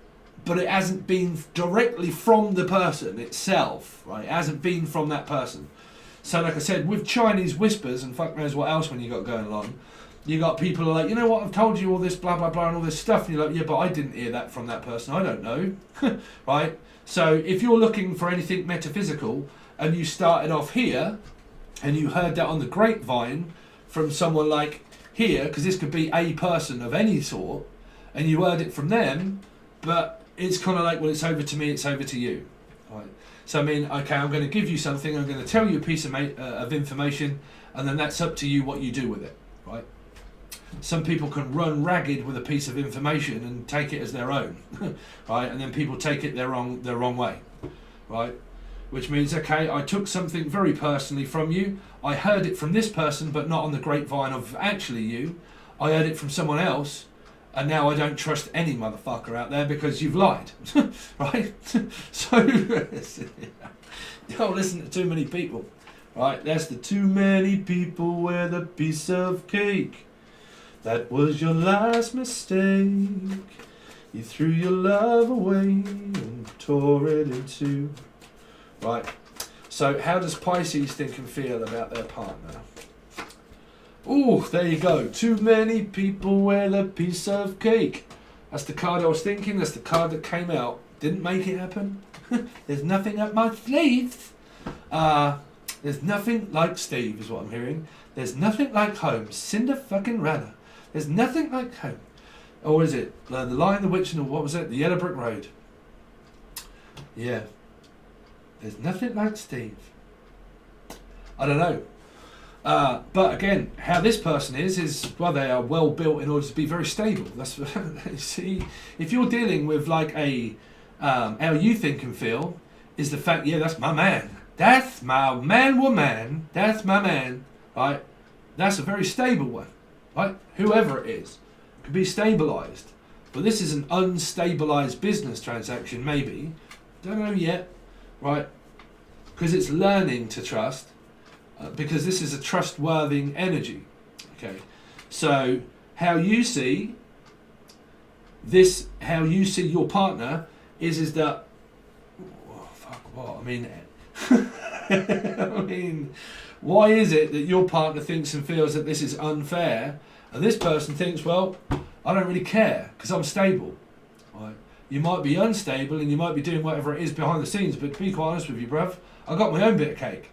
but it hasn't been directly from the person itself, right? It hasn't been from that person. So like I said, with Chinese whispers and fuck knows what else when you got going on, you got people who are like, you know what, I've told you all this blah, blah, blah and all this stuff. And you're like, yeah, but I didn't hear that from that person. I don't know, right? So if you're looking for anything metaphysical and you started off here and you heard that on the grapevine from someone like here, because this could be a person of any sort, and you heard it from them, but it's kind of like, well, it's over to me, it's over to you. Right? So I mean, okay, I'm going to give you something, I'm going to tell you a piece of information, and then that's up to you what you do with it. Right? Some people can run ragged with a piece of information and take it as their own, right? And then people take it their wrong way, right? Which means, okay, I took something very personally from you. I heard it from this person, but not on the grapevine of actually you. I heard it from someone else, and now I don't trust any motherfucker out there because you've lied, right? So, don't listen to too many people, right? That's the too many people with a piece of cake. That was your last mistake. You threw your love away and tore it in two. Right. So how does Pisces think and feel about their partner? Oh, there you go. Too many people with a piece of cake. That's the card I was thinking. That's the card that came out. Didn't make it happen. There's nothing up my sleeves. There's nothing like Steve, is what I'm hearing. There's nothing like home. Cinder fucking Radder. There's nothing like home. Or is it? The Lion, the Witch, and what was it? The Yellow Brick Road. Yeah. There's nothing like Steve. I don't know. But again, how this person is, well, they are well built in order to be very stable. That's see, if you're dealing with like a, how you think and feel, is the fact, yeah, that's my man. That's my man, woman. That's my man. Right? That's a very stable one. Right? Whoever it is could be stabilized. But this is an unstabilized business transaction, maybe. Don't know yet. Right? Because it's learning to trust. Because this is a trustworthy energy. Okay. So how you see this, how you see your partner is that, oh, fuck what? I mean, I mean, why is it that your partner thinks and feels that this is unfair, and this person thinks, well, I don't really care because I'm stable. Right? You might be unstable and you might be doing whatever it is behind the scenes, but to be quite honest with you, bruv, I got my own bit of cake.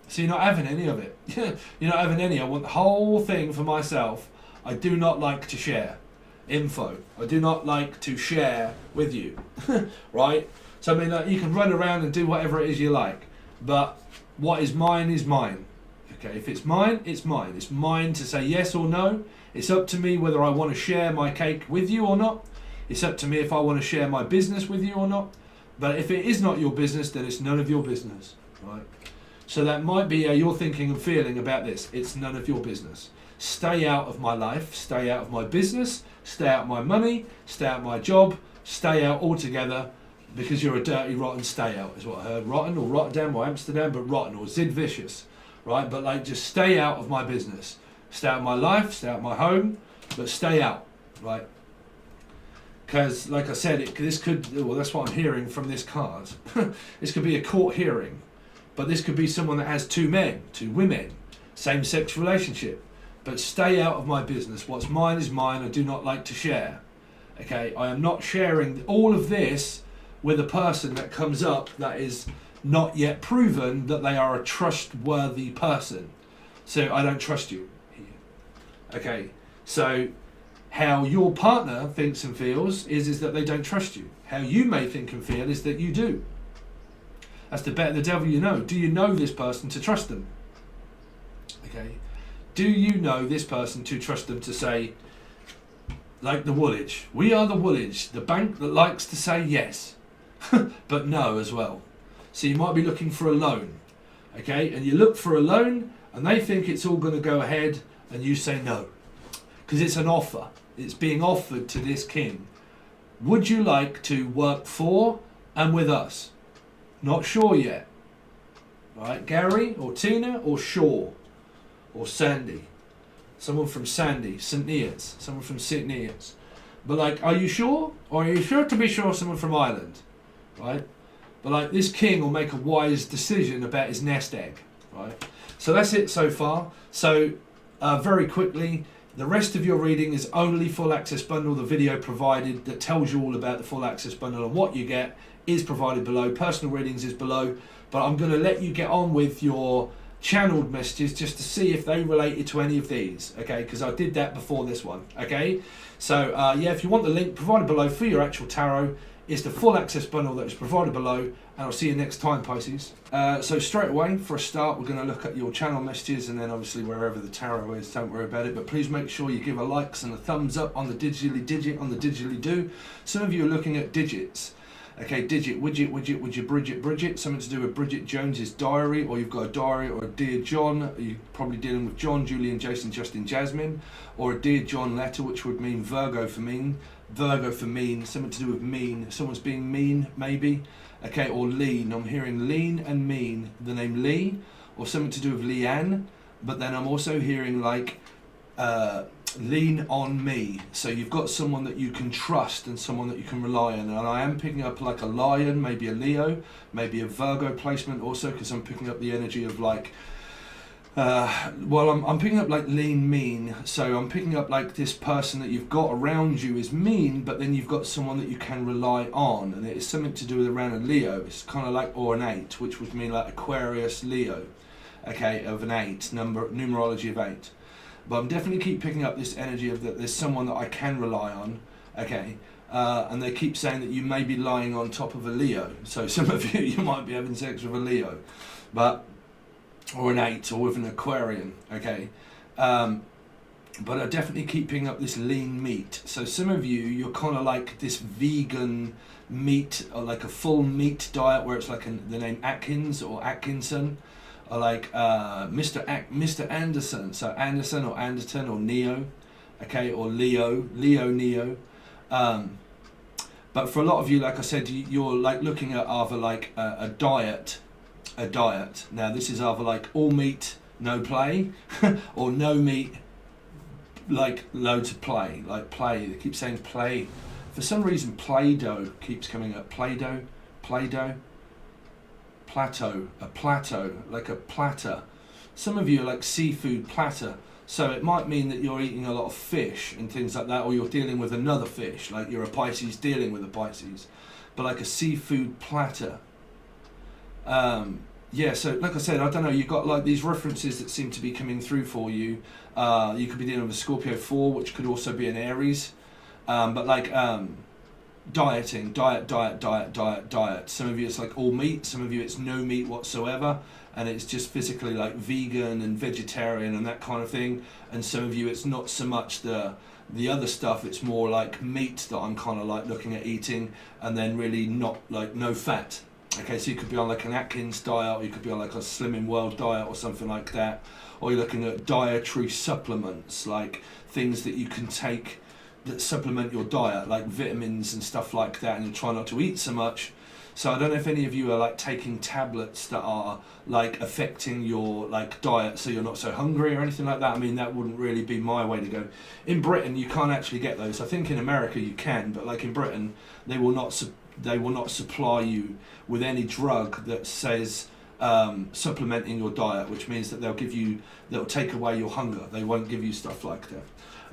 So you're not having any of it. You're not having any. I want the whole thing for myself. I do not like to share info. I do not like to share with you. Right? So I mean, like, you can run around and do whatever it is you like, but what is mine is mine. Okay, if it's mine, it's mine. It's mine to say yes or no. It's up to me whether I want to share my cake with you or not. It's up to me if I want to share my business with you or not. But if it is not your business, then it's none of your business. Right? So that might be your thinking and feeling about this. It's none of your business. Stay out of my life. Stay out of my business. Stay out of my money. Stay out of my job. Stay out altogether. Because you're a dirty, rotten stay out, is what I heard. Rotten or Rotterdam or Amsterdam, but rotten or Zid Vicious. Right? But like, just stay out of my business. Stay out of my life, stay out of my home, but stay out. Right? Because, like I said, this could, well, that's what I'm hearing from this card. This could be a court hearing. But this could be someone that has two men, two women, same-sex relationship. But stay out of my business. What's mine is mine. I do not like to share. Okay? I am not sharing all of this with a person that comes up that is not yet proven that they are a trustworthy person. So I don't trust you. Okay, so how your partner thinks and feels is that they don't trust you. How you may think and feel is that you do. That's the better the devil you know. Do you know this person to trust them? Okay, do you know this person to trust them to say, like the Woolwich, we are the Woolwich, the bank that likes to say yes, but no as well. So you might be looking for a loan, okay, and you look for a loan and they think it's all going to go ahead and you say no, because it's an offer. It's being offered to this king. Would you like to work for and with us? Not sure yet. Right, Gary or Tina or Shaw or Sandy. Someone from Sandy, St. Neots. Someone from St. Neots. But like, are you sure? Or are you sure to be sure someone from Ireland? Right? But like, this king will make a wise decision about his nest egg. Right? So that's it so far. So very quickly, the rest of your reading is only full access bundle. The video provided that tells you all about the full access bundle and what you get is provided below. Personal readings is below. But I'm going to let you get on with your channeled messages just to see if they related to any of these, okay, because I did that before this one, okay. So yeah, if you want the link provided below for your actual tarot, it's the full access bundle that is provided below, and I'll see you next time, Pisces. So straight away, for a start, we're going to look at your channel messages, and then obviously wherever the tarot is, don't worry about it, but please make sure you give a likes and a thumbs up on the digitally digit, on the digitally do. Some of you are looking at digits. Okay, digit, widget, Bridget, something to do with Bridget Jones's diary, or you've got a diary, or a Dear John, you're probably dealing with John, Julian, Jason, Justin, Jasmine, or a Dear John letter, which would mean Virgo for mean, something to do with mean, someone's being mean, maybe, okay, or lean, I'm hearing lean and mean, the name Lee, or something to do with Leanne, but then I'm also hearing like, lean on me. So you've got someone that you can trust and someone that you can rely on. And I am picking up like a lion, maybe a Leo, maybe a Virgo placement also, because I'm picking up the energy of like, well, I'm picking up like lean mean. So I'm picking up like this person that you've got around you is mean, but then you've got someone that you can rely on. And it's something to do with around a Leo. It's kind of like, or an 8, which would mean like Aquarius Leo, okay, of an 8, numerology of 8. But I'm definitely keep picking up this energy of that there's someone that I can rely on, okay? And they keep saying that you may be lying on top of a Leo. So some of you might be having sex with a Leo, but or an 8 or with an Aquarian, okay? But I definitely keep picking up this lean meat. So some of you, you're kind of like this vegan meat, or like a full meat diet where it's like the name Atkins or Atkinson. Or like Mr. Anderson, so Anderson or Anderton or Neo, okay, or Leo Neo. But for a lot of you, like I said, you're like looking at either like a diet. Now this is either like all meat, no play, or no meat, like loads of play, like play. They keep saying play. For some reason, Play-Doh keeps coming up. Play-Doh. Plateau, a plateau, like a platter. Some of you are like seafood platter, so it might mean that you're eating a lot of fish and things like that, or you're dealing with another fish, like you're a Pisces dealing with a Pisces, but like a seafood platter. Yeah, so like I said, I don't know, you've got like these references that seem to be coming through for you. You could be dealing with a Scorpio 4, which could also be an Aries, but like dieting, diet. Some of you it's like all meat, some of you it's no meat whatsoever, and it's just physically like vegan and vegetarian and that kind of thing. And some of you it's not so much the other stuff, it's more like meat that I'm kind of like looking at eating, and then really not like no fat. Okay, so you could be on like an Atkins diet, or you could be on like a Slimming World diet or something like that, or you're looking at dietary supplements, like things that you can take that supplement your diet, like vitamins and stuff like that, and you try not to eat so much. So I don't know if any of you are like taking tablets that are like affecting your like diet, so you're not so hungry or anything like that. I mean, that wouldn't really be my way to go. In Britain, you can't actually get those. I think in America you can, but like in Britain, they will not supply you with any drug that says supplementing your diet, which means that they'll take away your hunger. They won't give you stuff like that.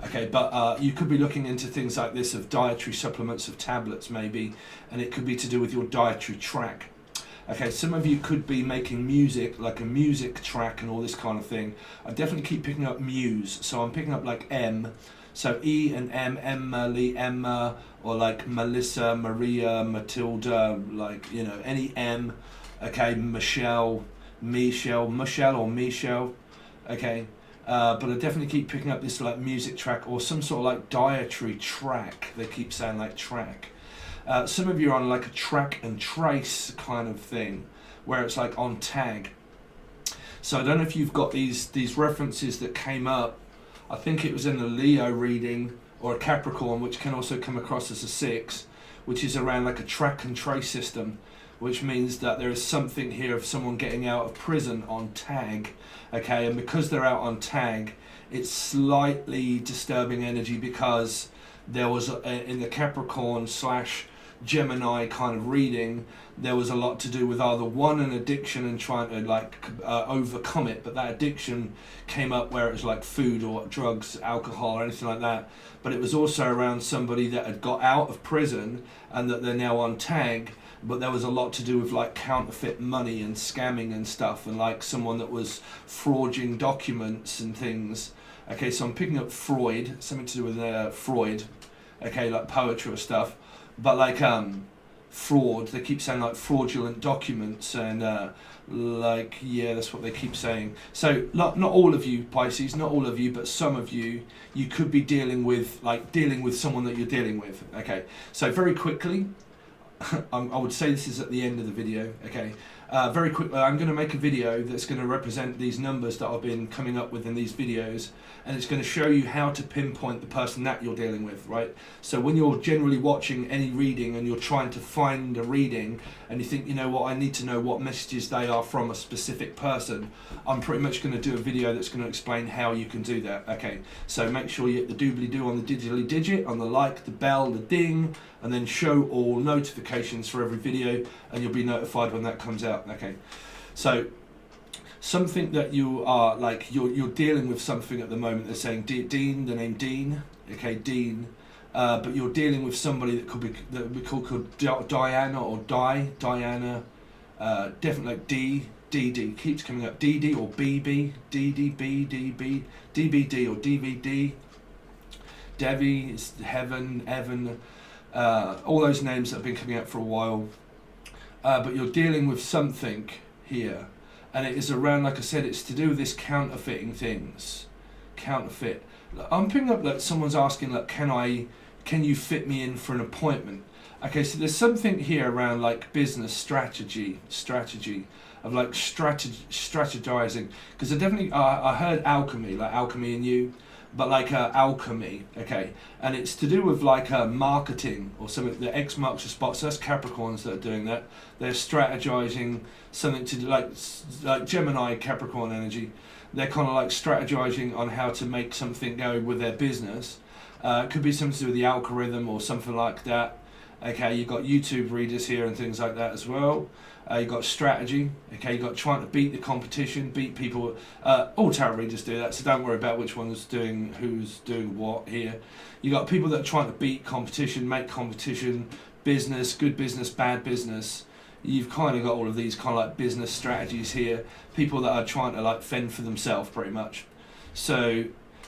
Okay, but you could be looking into things like this of dietary supplements, of tablets maybe, and it could be to do with your dietary track. Okay, some of you could be making music, like a music track and all this kind of thing. I definitely keep picking up Muse, so I'm picking up like M. So E and M, Emma, or like Melissa, Maria, Matilda, like, you know, any M. Okay, Michelle, or Michelle, okay. But I definitely keep picking up this like music track or some sort of like dietary track. They keep saying like track. Some of you are on like a track and trace kind of thing, where it's like on tag. So I don't know if you've got these references that came up. I think it was in the Leo reading or a Capricorn, which can also come across as a 6, which is around like a track and trace system, which means that there is something here of someone getting out of prison on tag, okay, and because they're out on tag, it's slightly disturbing energy, because there was, in the Capricorn / Gemini kind of reading, there was a lot to do with either one, an addiction and trying to like overcome it, but that addiction came up where it was like food or drugs, alcohol or anything like that, but it was also around somebody that had got out of prison and that they're now on tag. But there was a lot to do with like counterfeit money and scamming and stuff, and like someone that was forging documents and things. Okay, so I'm picking up Freud, something to do with Freud, okay, like poetry or stuff. But like fraud, they keep saying like fraudulent documents and like, yeah, that's what they keep saying. So not all of you Pisces, not all of you, but some of you, you could be dealing with someone that you're dealing with. Okay, so very quickly, I would say this is at the end of the video, okay? Very quickly, I'm going to make a video that's going to represent these numbers that I've been coming up with in these videos, and it's going to show you how to pinpoint the person that you're dealing with, right? So when you're generally watching any reading and you're trying to find a reading and you think, you know what, I need to know what messages they are from a specific person, I'm pretty much going to do a video that's going to explain how you can do that. Okay, so make sure you hit the doobly-doo on the digitally digit, on the like, the bell, the ding, and then show all notifications for every video, and you'll be notified when that comes out. Okay, so something that you are like, you're dealing with something at the moment. They're saying Dean, the name Dean. Okay, Dean, but you're dealing with somebody that could be called Diana or Diana. Definitely like DD keeps coming up. DD or BB, DD, BDB, DBD or DVD. Devi is Heaven, Evan. All those names that have been coming up for a while. But you're dealing with something here, and it is around, like I said, it's to do with this counterfeiting things. Counterfeit. I'm picking up that someone's asking, like, can you fit me in for an appointment? Okay, so there's something here around like business strategy of like strategizing, because I heard alchemy, like alchemy in you, but like alchemy, okay, and it's to do with like marketing or something. The X marks the spot, so that's Capricorns that are doing that. They're strategizing something to do, like Gemini, Capricorn energy. They're kind of like strategizing on how to make something go with their business. It could be something to do with the algorithm or something like that. Okay, you've got YouTube readers here and things like that as well. You've got strategy. Okay, you've got trying to beat the competition, beat people. All tarot readers do that, so don't worry about which one's doing, who's doing what here. You've got people that are trying to beat competition, make competition, business, good business, bad business. You've kind of got all of these kind of like business strategies here. People that are trying to like fend for themselves pretty much. So,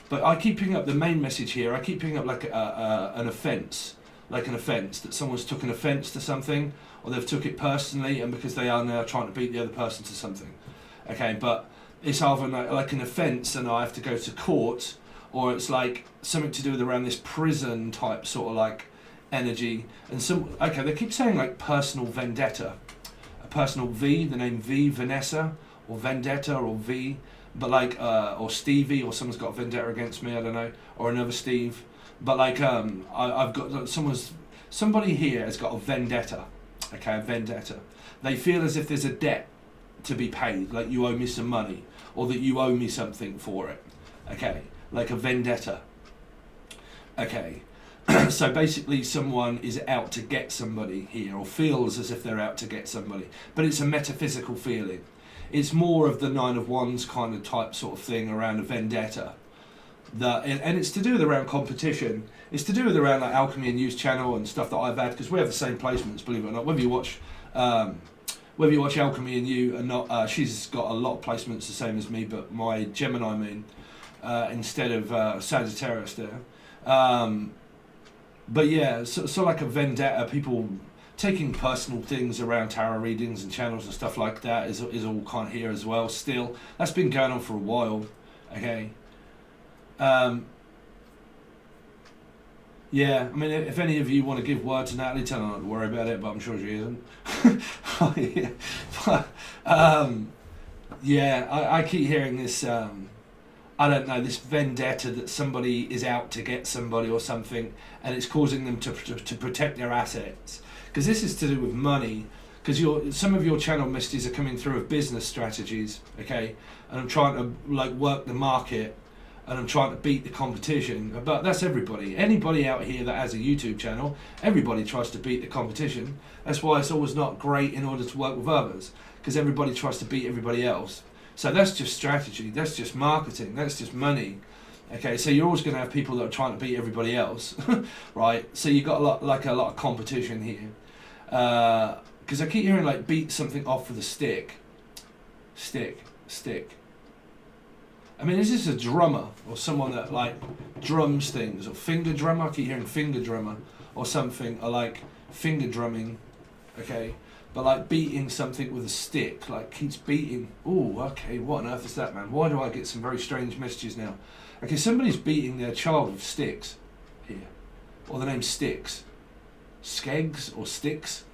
but I keep picking up the main message here. I keep picking up like an offence. Like an offence, that someone's took an offence to something, or they've took it personally, and because they are now trying to beat the other person to something. Okay, but it's either like an offence and I have to go to court, or it's like something to do with around this prison type sort of like energy. And they keep saying like personal vendetta, a personal V, the name V, Vanessa, or vendetta, or V, but like or Stevie, or someone's got a vendetta against me, I don't know, or another Steve. But like I've got somebody here has got a vendetta. Okay, a vendetta. They feel as if there's a debt to be paid, like you owe me some money, or that you owe me something for it. Okay, like a vendetta. Okay, so basically someone is out to get somebody here, or feels as if they're out to get somebody, but it's a metaphysical feeling. It's more of the Nine of Wands kind of type sort of thing around a vendetta. And it's to do with around competition. It's to do with around like Alchemy and News Channel and stuff that I've had, because we have the same placements, believe it or not. Whether you watch Alchemy and You or not, she's got a lot of placements the same as me, but my Gemini moon instead of Sagittarius there. But yeah, so like a vendetta, people taking personal things around tarot readings and channels and stuff like that is all kind of here as well. Still, that's been going on for a while. Okay. Yeah, I mean, if any of you want to give word to Natalie, tell her not to worry about it, but I'm sure she isn't. Yeah, but, yeah, I keep hearing this, I don't know, this vendetta that somebody is out to get somebody or something, and it's causing them to protect their assets. Because this is to do with money, because some of your channel messages are coming through of business strategies, okay? And I'm trying to like work the market, and I'm trying to beat the competition. But that's everybody. Anybody out here that has a YouTube channel, everybody tries to beat the competition. That's why it's always not great in order to work with others, because everybody tries to beat everybody else. So that's just strategy, that's just marketing, that's just money. Okay, so you're always going to have people that are trying to beat everybody else, right? So you've got a lot of competition here. Because I keep hearing like beat something off with a stick. Stick. I mean, is this a drummer or someone that like drums things, or finger drummer? I keep hearing finger drummer or something, or like finger drumming, okay? But like beating something with a stick, like keeps beating. Oh, okay, what on earth is that, man? Why do I get some very strange messages now? Okay, somebody's beating their child with sticks here, or the name Sticks. Skegs or sticks?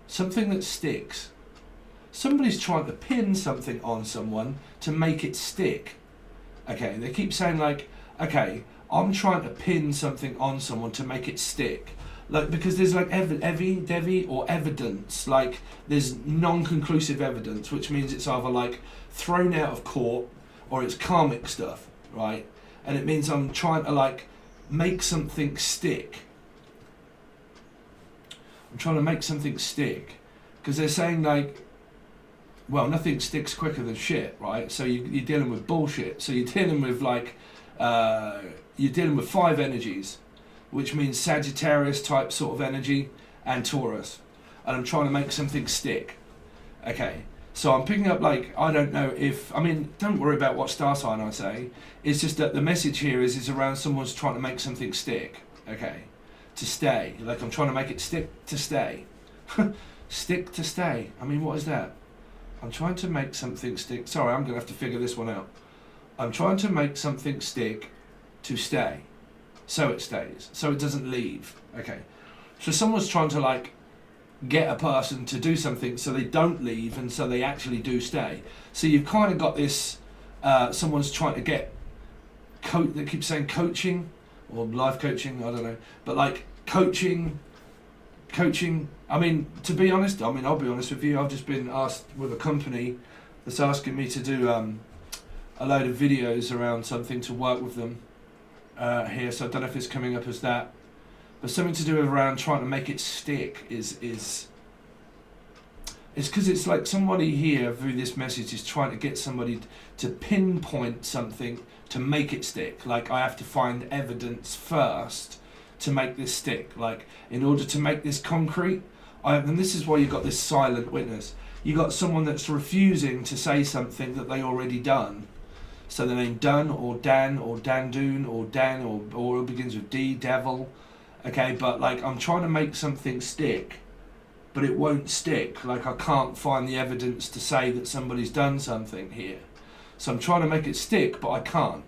Something that sticks. somebody's trying to pin something on someone to make it stick. Okay, they keep saying like, okay, I'm trying to pin something on someone to make it stick. Like, because there's like devi or evidence, like there's non-conclusive evidence, which means it's either like thrown out of court or it's karmic stuff, right? And it means I'm trying to like make something stick. I'm trying to make something stick. Because they're saying like, well, nothing sticks quicker than shit, right? So you're dealing with bullshit. So you're dealing with like, you're dealing with 5 energies, which means Sagittarius type sort of energy and Taurus. And I'm trying to make something stick. Okay, so I'm picking up like, I don't know if, I mean, don't worry about what star sign I say. It's just that the message here is around someone's trying to make something stick. Okay, to stay. Like I'm trying to make it stick to stay. Stick to stay. I mean, what is that? I'm trying to make something stick. Sorry, I'm going to have to figure this one out. I'm trying to make something stick to stay. So it stays. So it doesn't leave. Okay. So someone's trying to like get a person to do something so they don't leave and so they actually do stay. So you've kind of got this, someone's trying to get, they keep saying coaching or life coaching, I don't know. But like coaching, I mean, to be honest, I mean, I'll be honest with you, I've just been asked with a company that's asking me to do a load of videos around something to work with them here, so I don't know if it's coming up as that, but something to do with around trying to make it stick is because it's like somebody here through this message is trying to get somebody to pinpoint something to make it stick. Like I have to find evidence first to make this stick. Like in order to make this concrete, and this is why you got this silent witness. You got someone that's refusing to say something that they already done. So the name Dun or Dan or Dandoon or Dan or it begins with D, devil. Okay, but like I'm trying to make something stick, but it won't stick. Like I can't find the evidence to say that somebody's done something here. So I'm trying to make it stick, but I can't.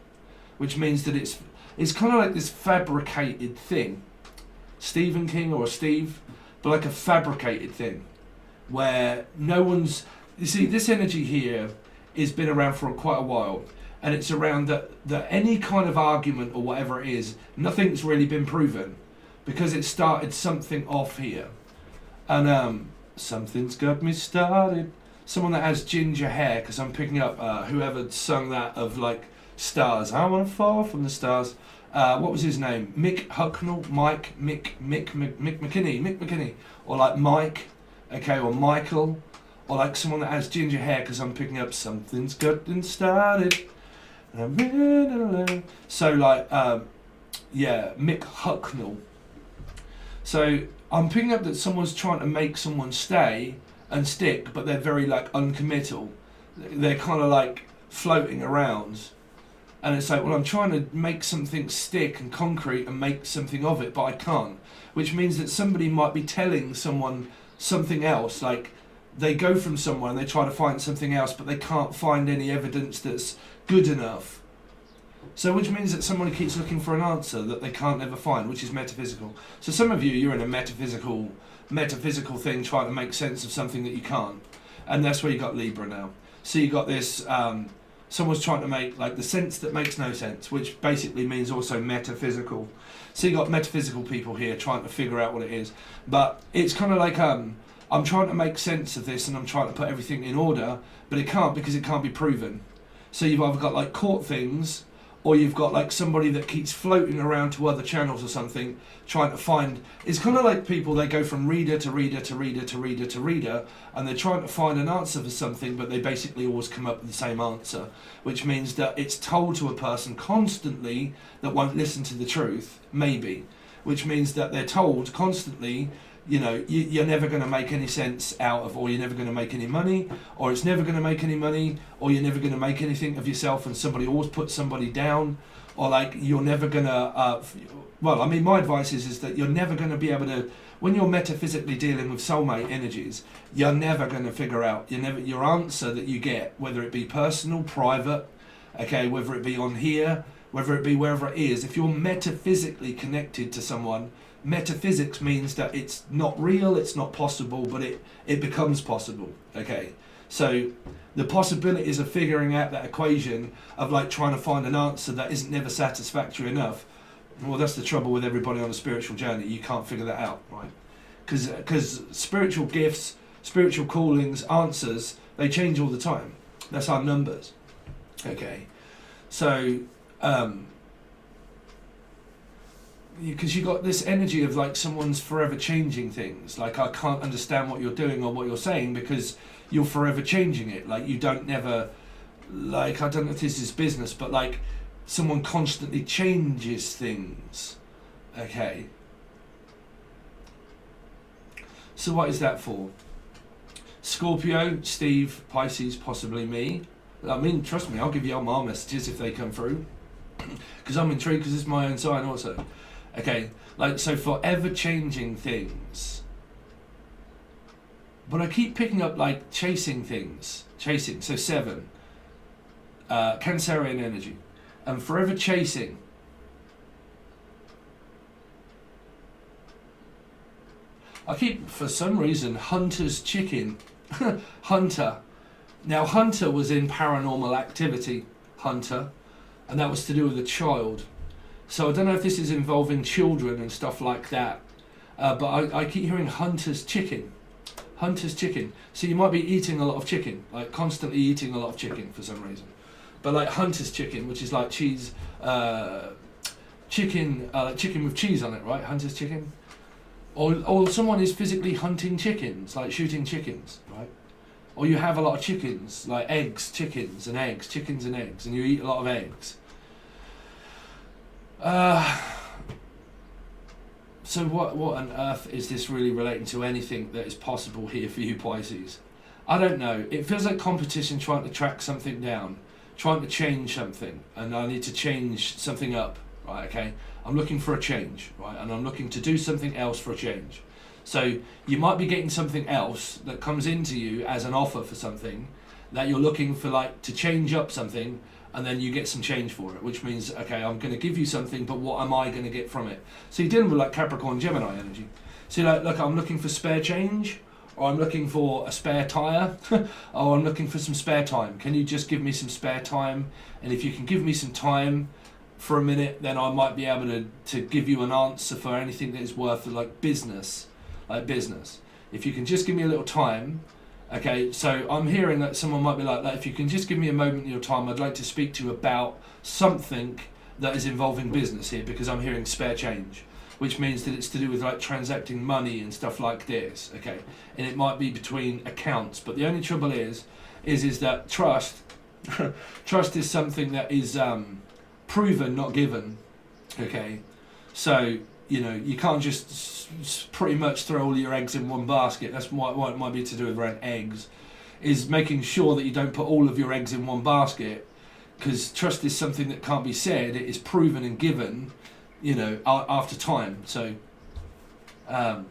Which means that it's kind of like this fabricated thing. Stephen King or Steve, but like a fabricated thing. Where no one's... You see, this energy here has been around for quite a while. And it's around that any kind of argument or whatever it is, nothing's really been proven. Because it started something off here. And something's got me started. Someone that has ginger hair, because I'm picking up whoever sung that of like stars. I want to fall from the stars. What was his name? Mick Hucknall? Mick McKinney. Or like Mike, okay, or Michael. Or like someone that has ginger hair, because I'm picking up something's gotten started. So like, yeah, Mick Hucknall. So I'm picking up that someone's trying to make someone stay and stick, but they're very like uncommittal. They're kind of like floating around. And it's like, well, I'm trying to make something stick and concrete and make something of it, but I can't. Which means that somebody might be telling someone something else. Like they go from somewhere and they try to find something else, but they can't find any evidence that's good enough. So which means that somebody keeps looking for an answer that they can't ever find, which is metaphysical. So some of you, you're in a metaphysical thing trying to make sense of something that you can't. And that's where you got Libra now. So you got this, someone's trying to make like the sense that makes no sense, which basically means also metaphysical. So you got metaphysical people here trying to figure out what it is. But it's kind of like, I'm trying to make sense of this and I'm trying to put everything in order, but it can't because it can't be proven. So you've either got like court things, or you've got like somebody that keeps floating around to other channels or something, trying to find... It's kind of like people, they go from reader to reader to reader to reader to reader, and they're trying to find an answer for something, but they basically always come up with the same answer, which means that it's told to a person constantly that won't listen to the truth, maybe, which means that they're told constantly, you know, you're never going to make any sense out of, or you're never going to make any money, or it's never going to make any money, or you're never going to make anything of yourself, and somebody always puts somebody down, or like you're never going to, well, I mean, my advice is that you're never going to be able to, when you're metaphysically dealing with soulmate energies, you're never going to figure out, your answer that you get, whether it be personal, private, okay, whether it be on here, whether it be wherever it is, if you're metaphysically connected to someone, metaphysics means that it's not real, it's not possible, but it becomes possible, okay? So the possibilities of figuring out that equation of like trying to find an answer that isn't never satisfactory enough, well, that's the trouble with everybody on a spiritual journey. You can't figure that out, right? Because spiritual gifts, spiritual callings, answers, they change all the time. That's our numbers. Okay. So, because you got this energy of like someone's forever changing things. Like, I can't understand what you're doing or what you're saying because you're forever changing it. Like, you don't never, like, I don't know if this is business, but like someone constantly changes things. Okay. So what is that for? Scorpio, Steve, Pisces, possibly me. I mean, trust me, I'll give you all my messages if they come through. Because I'm intrigued, because it's my own sign also. Okay, like, so forever changing things. But I keep picking up, like, chasing things. Chasing, so 7. Cancerian energy. And forever chasing. I keep, for some reason, Hunter's chicken. Hunter. Now, Hunter was in Paranormal Activity. Hunter. And that was to do with a child. So I don't know if this is involving children and stuff like that. But I keep hearing Hunter's chicken. Hunter's chicken. So you might be eating a lot of chicken. Like, constantly eating a lot of chicken for some reason. But like Hunter's chicken, which is like cheese... chicken with cheese on it, right? Hunter's chicken. Or someone is physically hunting chickens, like shooting chickens, right? Or you have a lot of chickens, like eggs, chickens and eggs, chickens and eggs, and you eat a lot of eggs. So what on earth is this really relating to anything that is possible here for you, Pisces? I don't know. It feels like competition trying to track something down, trying to change something, and I need to change something up, right, okay? I'm looking for a change, right? And I'm looking to do something else for a change. So you might be getting something else that comes into you as an offer for something that you're looking for, like, to change up something, and then you get some change for it, which means, okay, I'm going to give you something, but what am I going to get from it? So you're dealing with like Capricorn, Gemini energy. So you're like, look, I'm looking for spare change, or I'm looking for a spare tire, or I'm looking for some spare time. Can you just give me some spare time? And if you can give me some time for a minute, then I might be able to give you an answer for anything that is worth, like business. If you can just give me a little time. Okay, so I'm hearing that someone might be like, if you can just give me a moment of your time, I'd like to speak to you about something that is involving business here, because I'm hearing spare change, which means that it's to do with like transacting money and stuff like this, okay? And it might be between accounts, but the only trouble is that trust, trust is something that is proven, not given, okay? So, you know, you can't just pretty much throw all your eggs in one basket. That's what it might be to do with around eggs, is making sure that you don't put all of your eggs in one basket, because trust is something that can't be said. It is proven and given, you know, after time. So so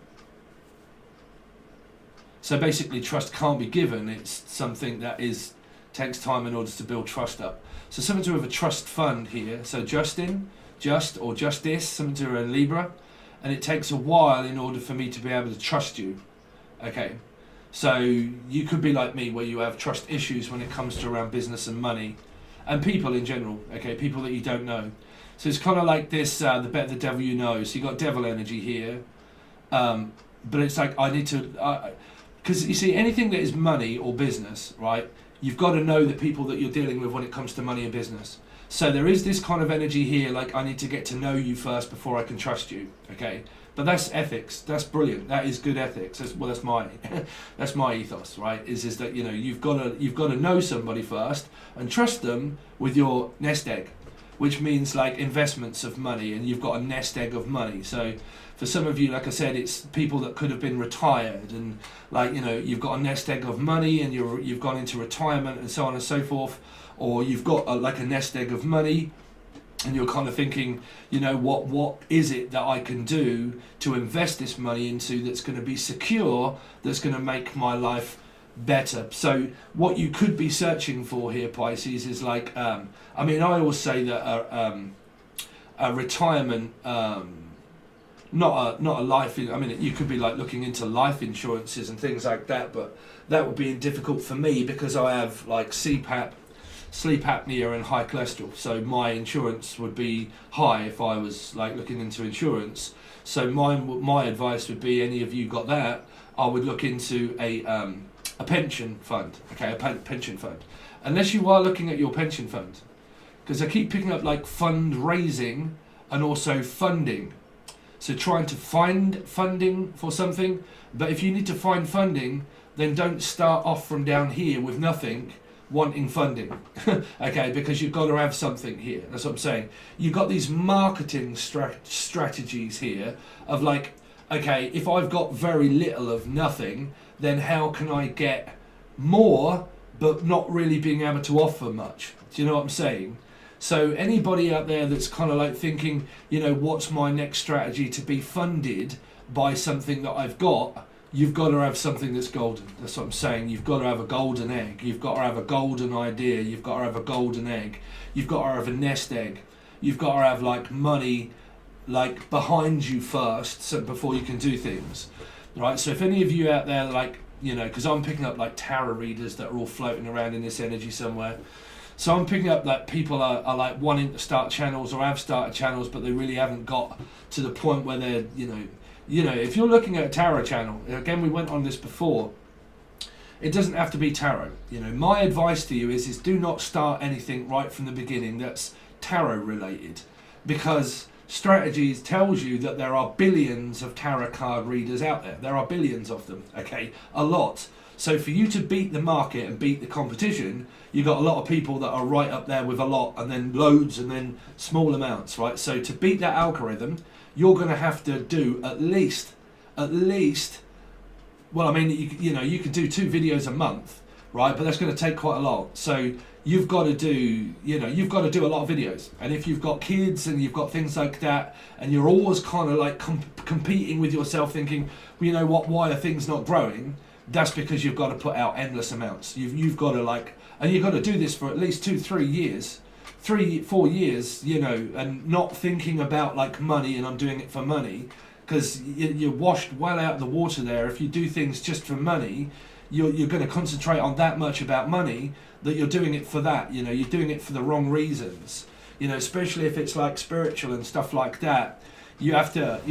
basically trust can't be given. It's something that takes time in order to build trust up. So something to do with a trust fund here. So Justin, just or justice, something to do with Libra. And it takes a while in order for me to be able to trust you. Okay, so you could be like me, where you have trust issues when it comes to around business and money, and people in general. Okay, people that you don't know. So it's kind of like this: the better the devil you know. So you got devil energy here, but it's like I need to, because you see, anything that is money or business, right? You've got to know the people that you're dealing with when it comes to money and business. So there is this kind of energy here, like I need to get to know you first before I can trust you, okay? But that's ethics. That's brilliant. That is good ethics. That's my that's my ethos, right? Is that, you know, you've got to know somebody first and trust them with your nest egg, which means like investments of money, and you've got a nest egg of money. So for some of you, like I said, it's people that could have been retired, and like, you know, you've got a nest egg of money, and you've gone into retirement and so on and so forth. Or you've got like a nest egg of money, and you're kind of thinking, you know, what is it that I can do to invest this money into that's going to be secure, that's going to make my life better. So what you could be searching for here, Pisces, is like, I mean, I always say that a retirement, not a life. I mean, you could be like looking into life insurances and things like that, but that would be difficult for me because I have like CPAP, sleep apnea, and high cholesterol. So my insurance would be high if I was like looking into insurance. So my advice would be, any of you got that, I would look into a pension fund. Okay, a pension fund. Unless you are looking at your pension fund, because I keep picking up like fundraising and also funding. So trying to find funding for something, but if you need to find funding, then don't start off from down here with nothing, wanting funding. Okay, because you've got to have something here. That's what I'm saying. You've got these marketing strategies here of like, okay, if I've got very little of nothing, then how can I get more but not really being able to offer much? Do you know what I'm saying? So anybody out there that's kind of like thinking, you know, what's my next strategy to be funded by something that I've got, you've got to have something that's golden. That's what I'm saying. You've got to have a golden egg. You've got to have a golden idea. You've got to have a golden egg. You've got to have a nest egg. You've got to have like money like behind you first, so before you can do things. Right? So if any of you out there, like, you know, because I'm picking up like tarot readers that are all floating around in this energy somewhere. So I'm picking up that people are like wanting to start channels or have started channels, but they really haven't got to the point where they're, you know, if you're looking at a tarot channel, again, we went on this before, it doesn't have to be tarot. You know, my advice to you is do not start anything right from the beginning that's tarot related, because strategies tells you that there are billions of tarot card readers out there. There are billions of them, okay, a lot. So for you to beat the market and beat the competition, you've got a lot of people that are right up there with a lot, and then loads, and then small amounts, right? So to beat that algorithm, you're going to have to do at least, well, I mean, you know, you can do 2 videos a month, right? But that's going to take quite a lot. So you've got to do, you know, you've got to do a lot of videos. And if you've got kids and you've got things like that, and you're always kind of like competing with yourself, thinking, well, you know what, why are things not growing? That's because you've got to put out endless amounts. You've got to like, and you've got to do this for at least 2-3 years. 3-4 years, you know, and not thinking about like money and I'm doing it for money, because you're washed well out of the water there. If you do things just for money, you're going to concentrate on that much about money that you're doing it for that. You know, you're doing it for the wrong reasons. You know, especially if it's like spiritual and stuff like that. You have to.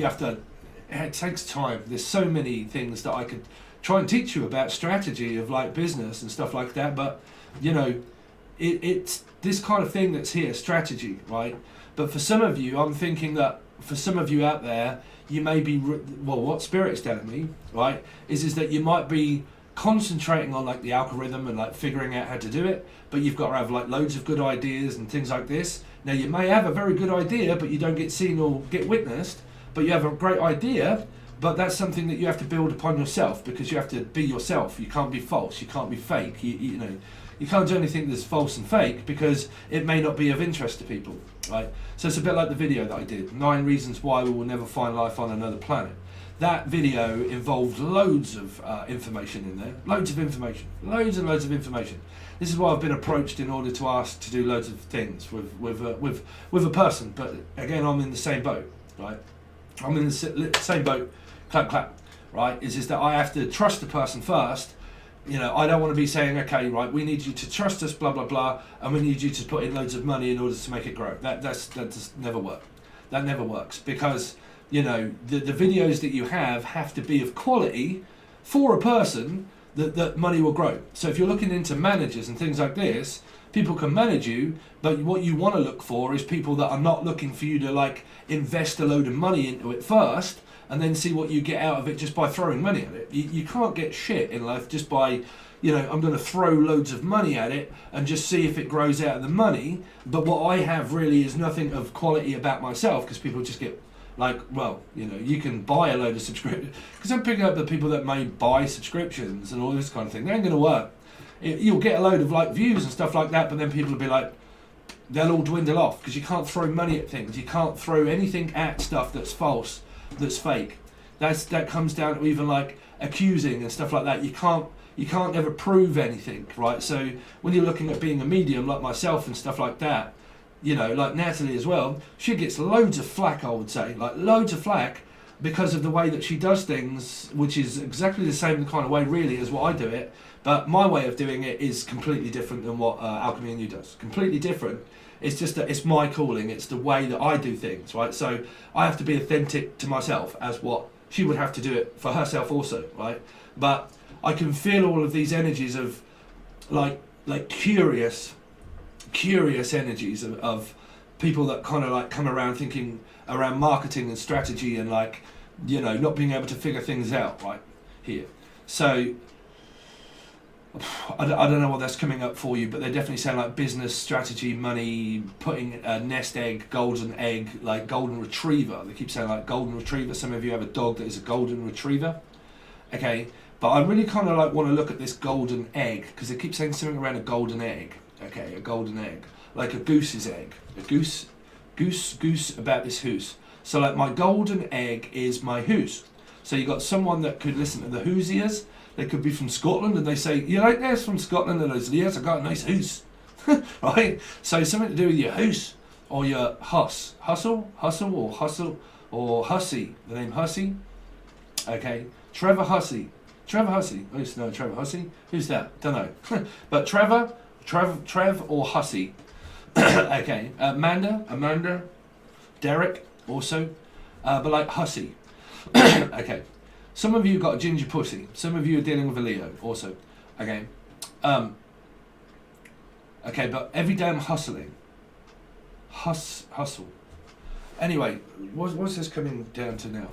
It takes time. There's so many things that I could try and teach you about strategy of like business and stuff like that, but you know, it's this kind of thing that's here, strategy, right? But for some of you, I'm thinking that for some of you out there, you may be, well, what Spirit's telling me, right, is that you might be concentrating on like the algorithm and like figuring out how to do it, but you've got to have like loads of good ideas and things like this. Now you may have a very good idea, but you don't get seen or get witnessed, but you have a great idea, but that's something that you have to build upon yourself, because you have to be yourself. You can't be false, you can't be fake, you know. You can't do anything that's false and fake because it may not be of interest to people, right? So it's a bit like the video that I did, 9 reasons why we will never find life on another planet. That video involved loads of information in there, loads of information, loads and loads of information. This is why I've been approached in order to ask to do loads of things with a person, but again, I'm in the same boat, right? I'm in the same boat, clap, clap, right? Is that I have to trust the person first. You know, I don't want to be saying, okay, right, we need you to trust us, blah, blah, blah, and we need you to put in loads of money in order to make it grow. That just never work. That never works, because, you know, the videos that you have to be of quality for a person that money will grow. So if you're looking into managers and things like this, people can manage you, but what you want to look for is people that are not looking for you to, like, invest a load of money into it first, and then see what you get out of it just by throwing money at it. You can't get shit in life just by, you know, I'm going to throw loads of money at it and just see if it grows out of the money. But what I have really is nothing of quality about myself, because people just get like, well, you know, you can buy a load of subscriptions. Because I'm picking up the people that may buy subscriptions and all this kind of thing. They ain't going to work. You'll get a load of like views and stuff like that, but then people will be like, they'll all dwindle off, because you can't throw money at things. You can't throw anything at stuff that's false, that's fake. That comes down to even like accusing and stuff like that. You can't ever prove anything, right? So when you're looking at being a medium like myself and stuff like that, you know, like Natalie as well, she gets loads of flack, I would say, like loads of flack, because of the way that she does things, which is exactly the same kind of way really as what I do it, but my way of doing it is completely different than what Alchemy and You does. Completely different. It's just that it's my calling, it's the way that I do things, right? So I have to be authentic to myself as what she would have to do it for herself also, right? But I can feel all of these energies of like curious energies of people that kind of like come around thinking around marketing and strategy and like, you know, not being able to figure things out right here. So I don't know what that's coming up for you, but they definitely sound like business, strategy, money, putting a nest egg, golden egg, like golden retriever. They keep saying like golden retriever. Some of you have a dog that is a golden retriever. Okay, but I really kind of like want to look at this golden egg because they keep saying something around a golden egg. Okay, a golden egg, like a goose's egg. A goose about this hoose. So like my golden egg is my hoose. So you got someone that could listen to the Hoosiers. They could be from Scotland and they say, you like this from Scotland? And they say, yes, I got a nice house. Right? So something to do with your house or your huss. Hustle or Hussey. The name Hussey. Okay. Trevor Hussey. Trevor Hussey. I used to know Trevor Hussey. Who's that? Don't know. But Trev or Hussey. Okay. Amanda. Derek also. But like Hussey. Okay. Some of you got a ginger pussy. Some of you are dealing with a Leo also. Okay. Okay, but every day I'm hustling. Hustle. Anyway, what's this coming down to now?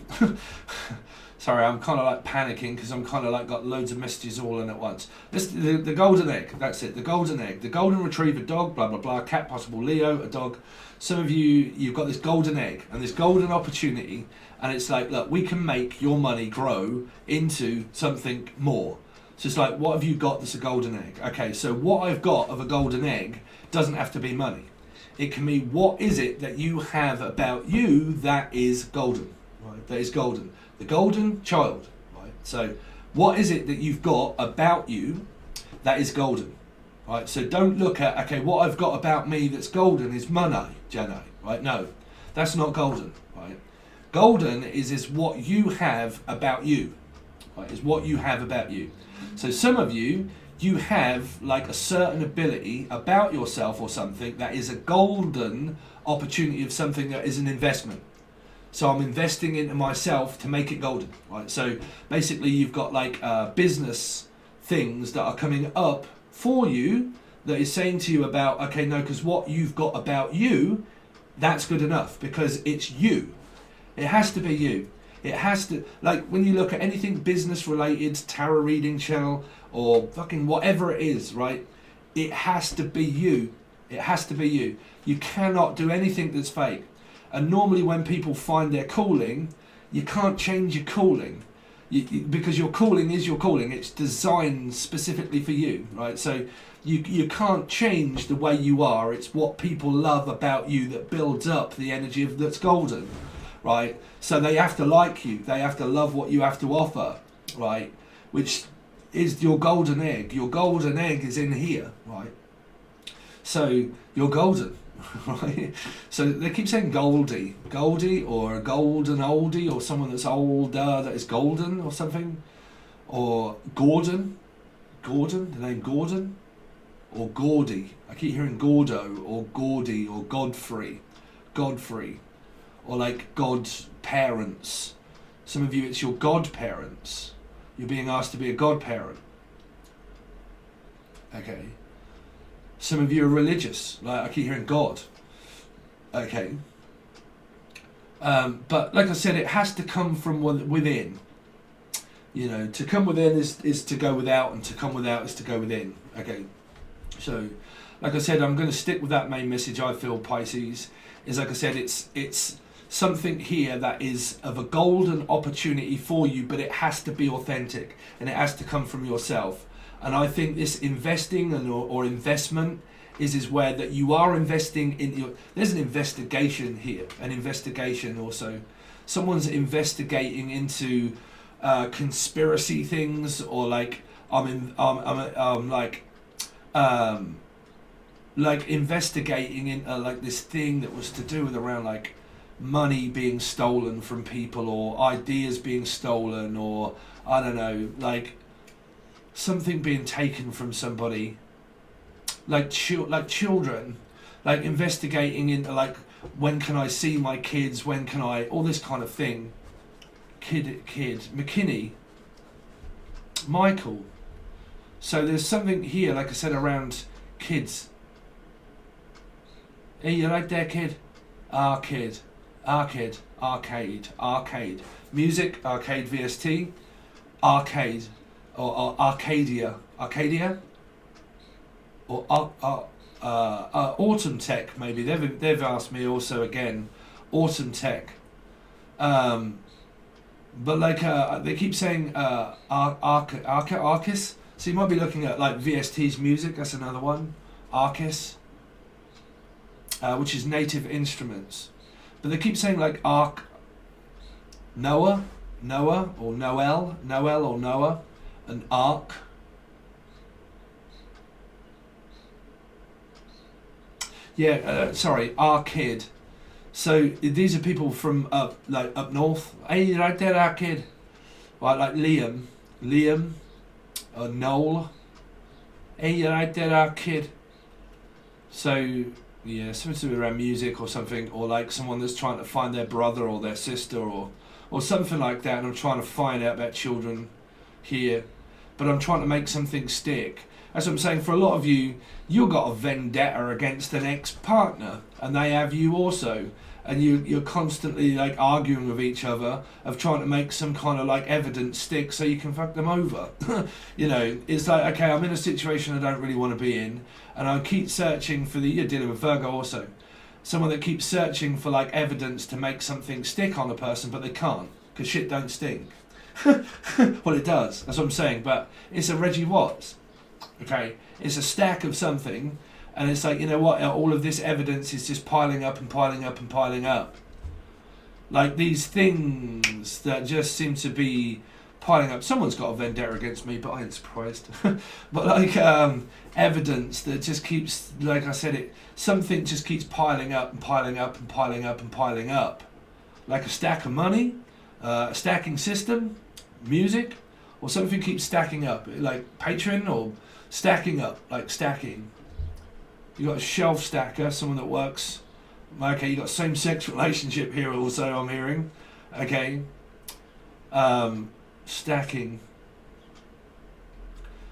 Sorry, I'm kind of like panicking because I'm kind of like got loads of messages all in at once. The golden egg, that's it, the golden egg. The golden retriever dog, blah, blah, blah, cat, possible Leo, a dog. Some of you, you've got this golden egg and this golden opportunity and it's like, look, we can make your money grow into something more. So it's like, what have you got that's a golden egg? Okay, so what I've got of a golden egg doesn't have to be money. It can be, what is it that you have about you that is golden, right? That is golden. The golden child, right? So what is it that you've got about you that is golden, right? So don't look at, okay, what I've got about me that's golden is money, Jenna, right? No, that's not golden, right? Golden is what you have about you, right? Is what you have about you. So some of you, you have like a certain ability about yourself or something that is a golden opportunity of something that is an investment. So I'm investing into myself to make it golden, right? So basically you've got like business things that are coming up for you that is saying to you about, okay, no, because what you've got about you, that's good enough because it's you. It has to be you. It has to, like when you look at anything business related, tarot reading channel or fucking whatever it is, right? It has to be you. It has to be you. You cannot do anything that's fake. And normally when people find their calling, you can't change your calling because your calling is your calling. It's designed specifically for you, right? So you can't change the way you are. It's what people love about you that builds up the energy of that's golden, right? So they have to like you. They have to love what you have to offer, right? Which is your golden egg. Your golden egg is in here, right? So you're golden. Right, so they keep saying Goldie or a golden oldie or someone that's older that is golden or something, or Gordon, the name Gordon, or Gordy. I keep hearing Gordo or Gordy or Godfrey, or like God's parents. Some of you, it's your godparents. You're being asked to be a godparent. Okay. Some of you are religious, like I keep hearing God. Okay. But like I said, it has to come from within. You know, to come within is to go without, and to come without is to go within. Okay. So, like I said, I'm going to stick with that main message. I feel Pisces is, like I said, it's something here that is of a golden opportunity for you, but it has to be authentic and it has to come from yourself. And I think this investing or investment is where that you are investing in your. There's an investigation here, an investigation also. Someone's investigating into conspiracy things, or like like investigating in like this thing that was to do with around like money being stolen from people, or ideas being stolen, or I don't know, like something being taken from somebody, like children, like investigating into like, when can I see my kids, when can I, all this kind of thing. Kid, McKinney, Michael. So there's something here, like I said, around kids. Hey, you right there, kid? Arcade. Music, arcade, VST. Arcade, or Arcadia. Or Autumn Tech, maybe. They've asked me also again. Autumn Tech. But like they keep saying Arcus. So you might be looking at like VST's music. That's another one. Arcus, which is native instruments. But they keep saying like Noah or Noel or Noah, and Ark. Yeah, sorry, Arkid. So these are people from up north. Hey, right there, Arkid. Right, like Liam, Noel. Hey, right there, Arkid. So yeah, something to do around music or something, or like someone that's trying to find their brother or their sister or something like that. And I'm trying to find out about children here, but I'm trying to make something stick. As I'm saying, for a lot of you, you've got a vendetta against an ex-partner, and they have you also, and you're constantly like arguing with each other of trying to make some kind of like evidence stick so you can fuck them over. You know, it's like, okay, I'm in a situation I don't really want to be in, and I keep searching for you're dealing with Virgo also, someone that keeps searching for like evidence to make something stick on a person, but they can't, because shit don't stink. Well, it does, that's what I'm saying, but it's a Reggie Watts. Okay, it's a stack of something, and it's like, you know what, all of this evidence is just piling up and piling up and piling up. Like these things that just seem to be piling up. Someone's got a vendetta against me, but I ain't surprised. But like evidence that just keeps, like I said, something just keeps piling up and piling up and piling up and piling up. Like a stack of money, a stacking system, music, or something keeps stacking up, like Patron or stacking up, like stacking. You got a shelf stacker, someone that works. Okay, you got same-sex relationship here also, I'm hearing. Okay, stacking.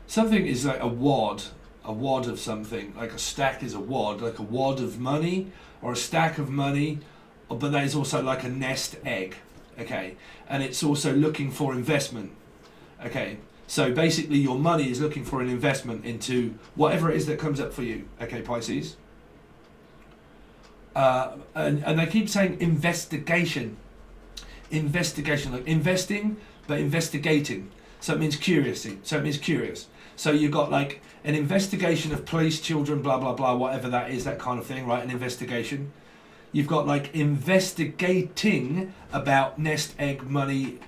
Something is like a wad of something. Like a stack is a wad, like a wad of money or a stack of money, but that is also like a nest egg. Okay, and it's also looking for investment. Okay. So basically your money is looking for an investment into whatever it is that comes up for you. Okay, Pisces. And they keep saying investigation. Investigation, like investing, but investigating. So it means curiosity. So it means curious. So you've got like an investigation of police, children, blah, blah, blah, whatever that is, that kind of thing, right? An investigation. You've got like investigating about nest egg money,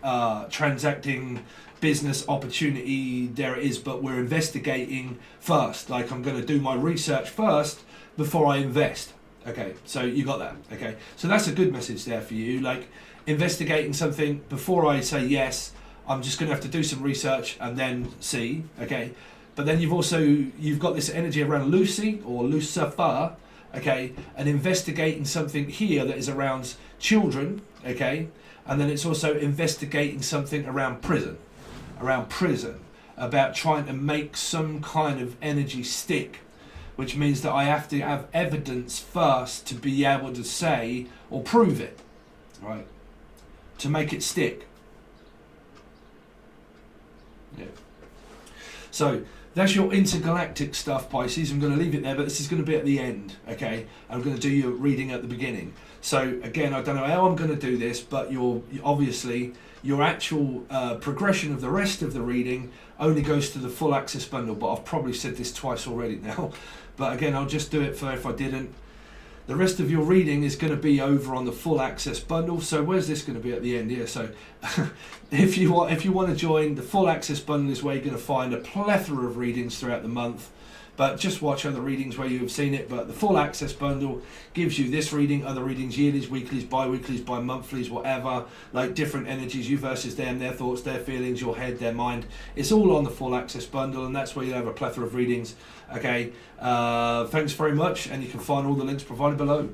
transacting business opportunity, there it is, but we're investigating first. Like I'm going to do my research first before I invest. Okay, so you got that. Okay, so that's a good message there for you. Like investigating something before I say yes, I'm just going to have to do some research and then see. Okay, but then you've got this energy around Lucy or Lucifer. Okay, and investigating something here that is around children. Okay, and then it's also investigating something around prison. About trying to make some kind of energy stick, which means that I have to have evidence first to be able to say or prove it, right? To make it stick. Yeah. So that's your intergalactic stuff, Pisces. I'm going to leave it there, but this is going to be at the end, okay? I'm going to do your reading at the beginning. So again, I don't know how I'm going to do this, but obviously your actual progression of the rest of the reading only goes to the full access bundle, but I've probably said this twice already now. But again, I'll just do it for if I didn't. The rest of your reading is going to be over on the full access bundle. So where's this going to be at the end here? So if you want to join, the full access bundle is where you're going to find a plethora of readings throughout the month. but just watch other readings where you have seen it. But the full access bundle gives you this reading, other readings, yearlies, weeklies, bi-weeklies, bi-monthlies, whatever, like different energies, you versus them, their thoughts, their feelings, your head, their mind. It's all on the full access bundle, and that's where you'll have a plethora of readings. Okay, thanks very much, and you can find all the links provided below.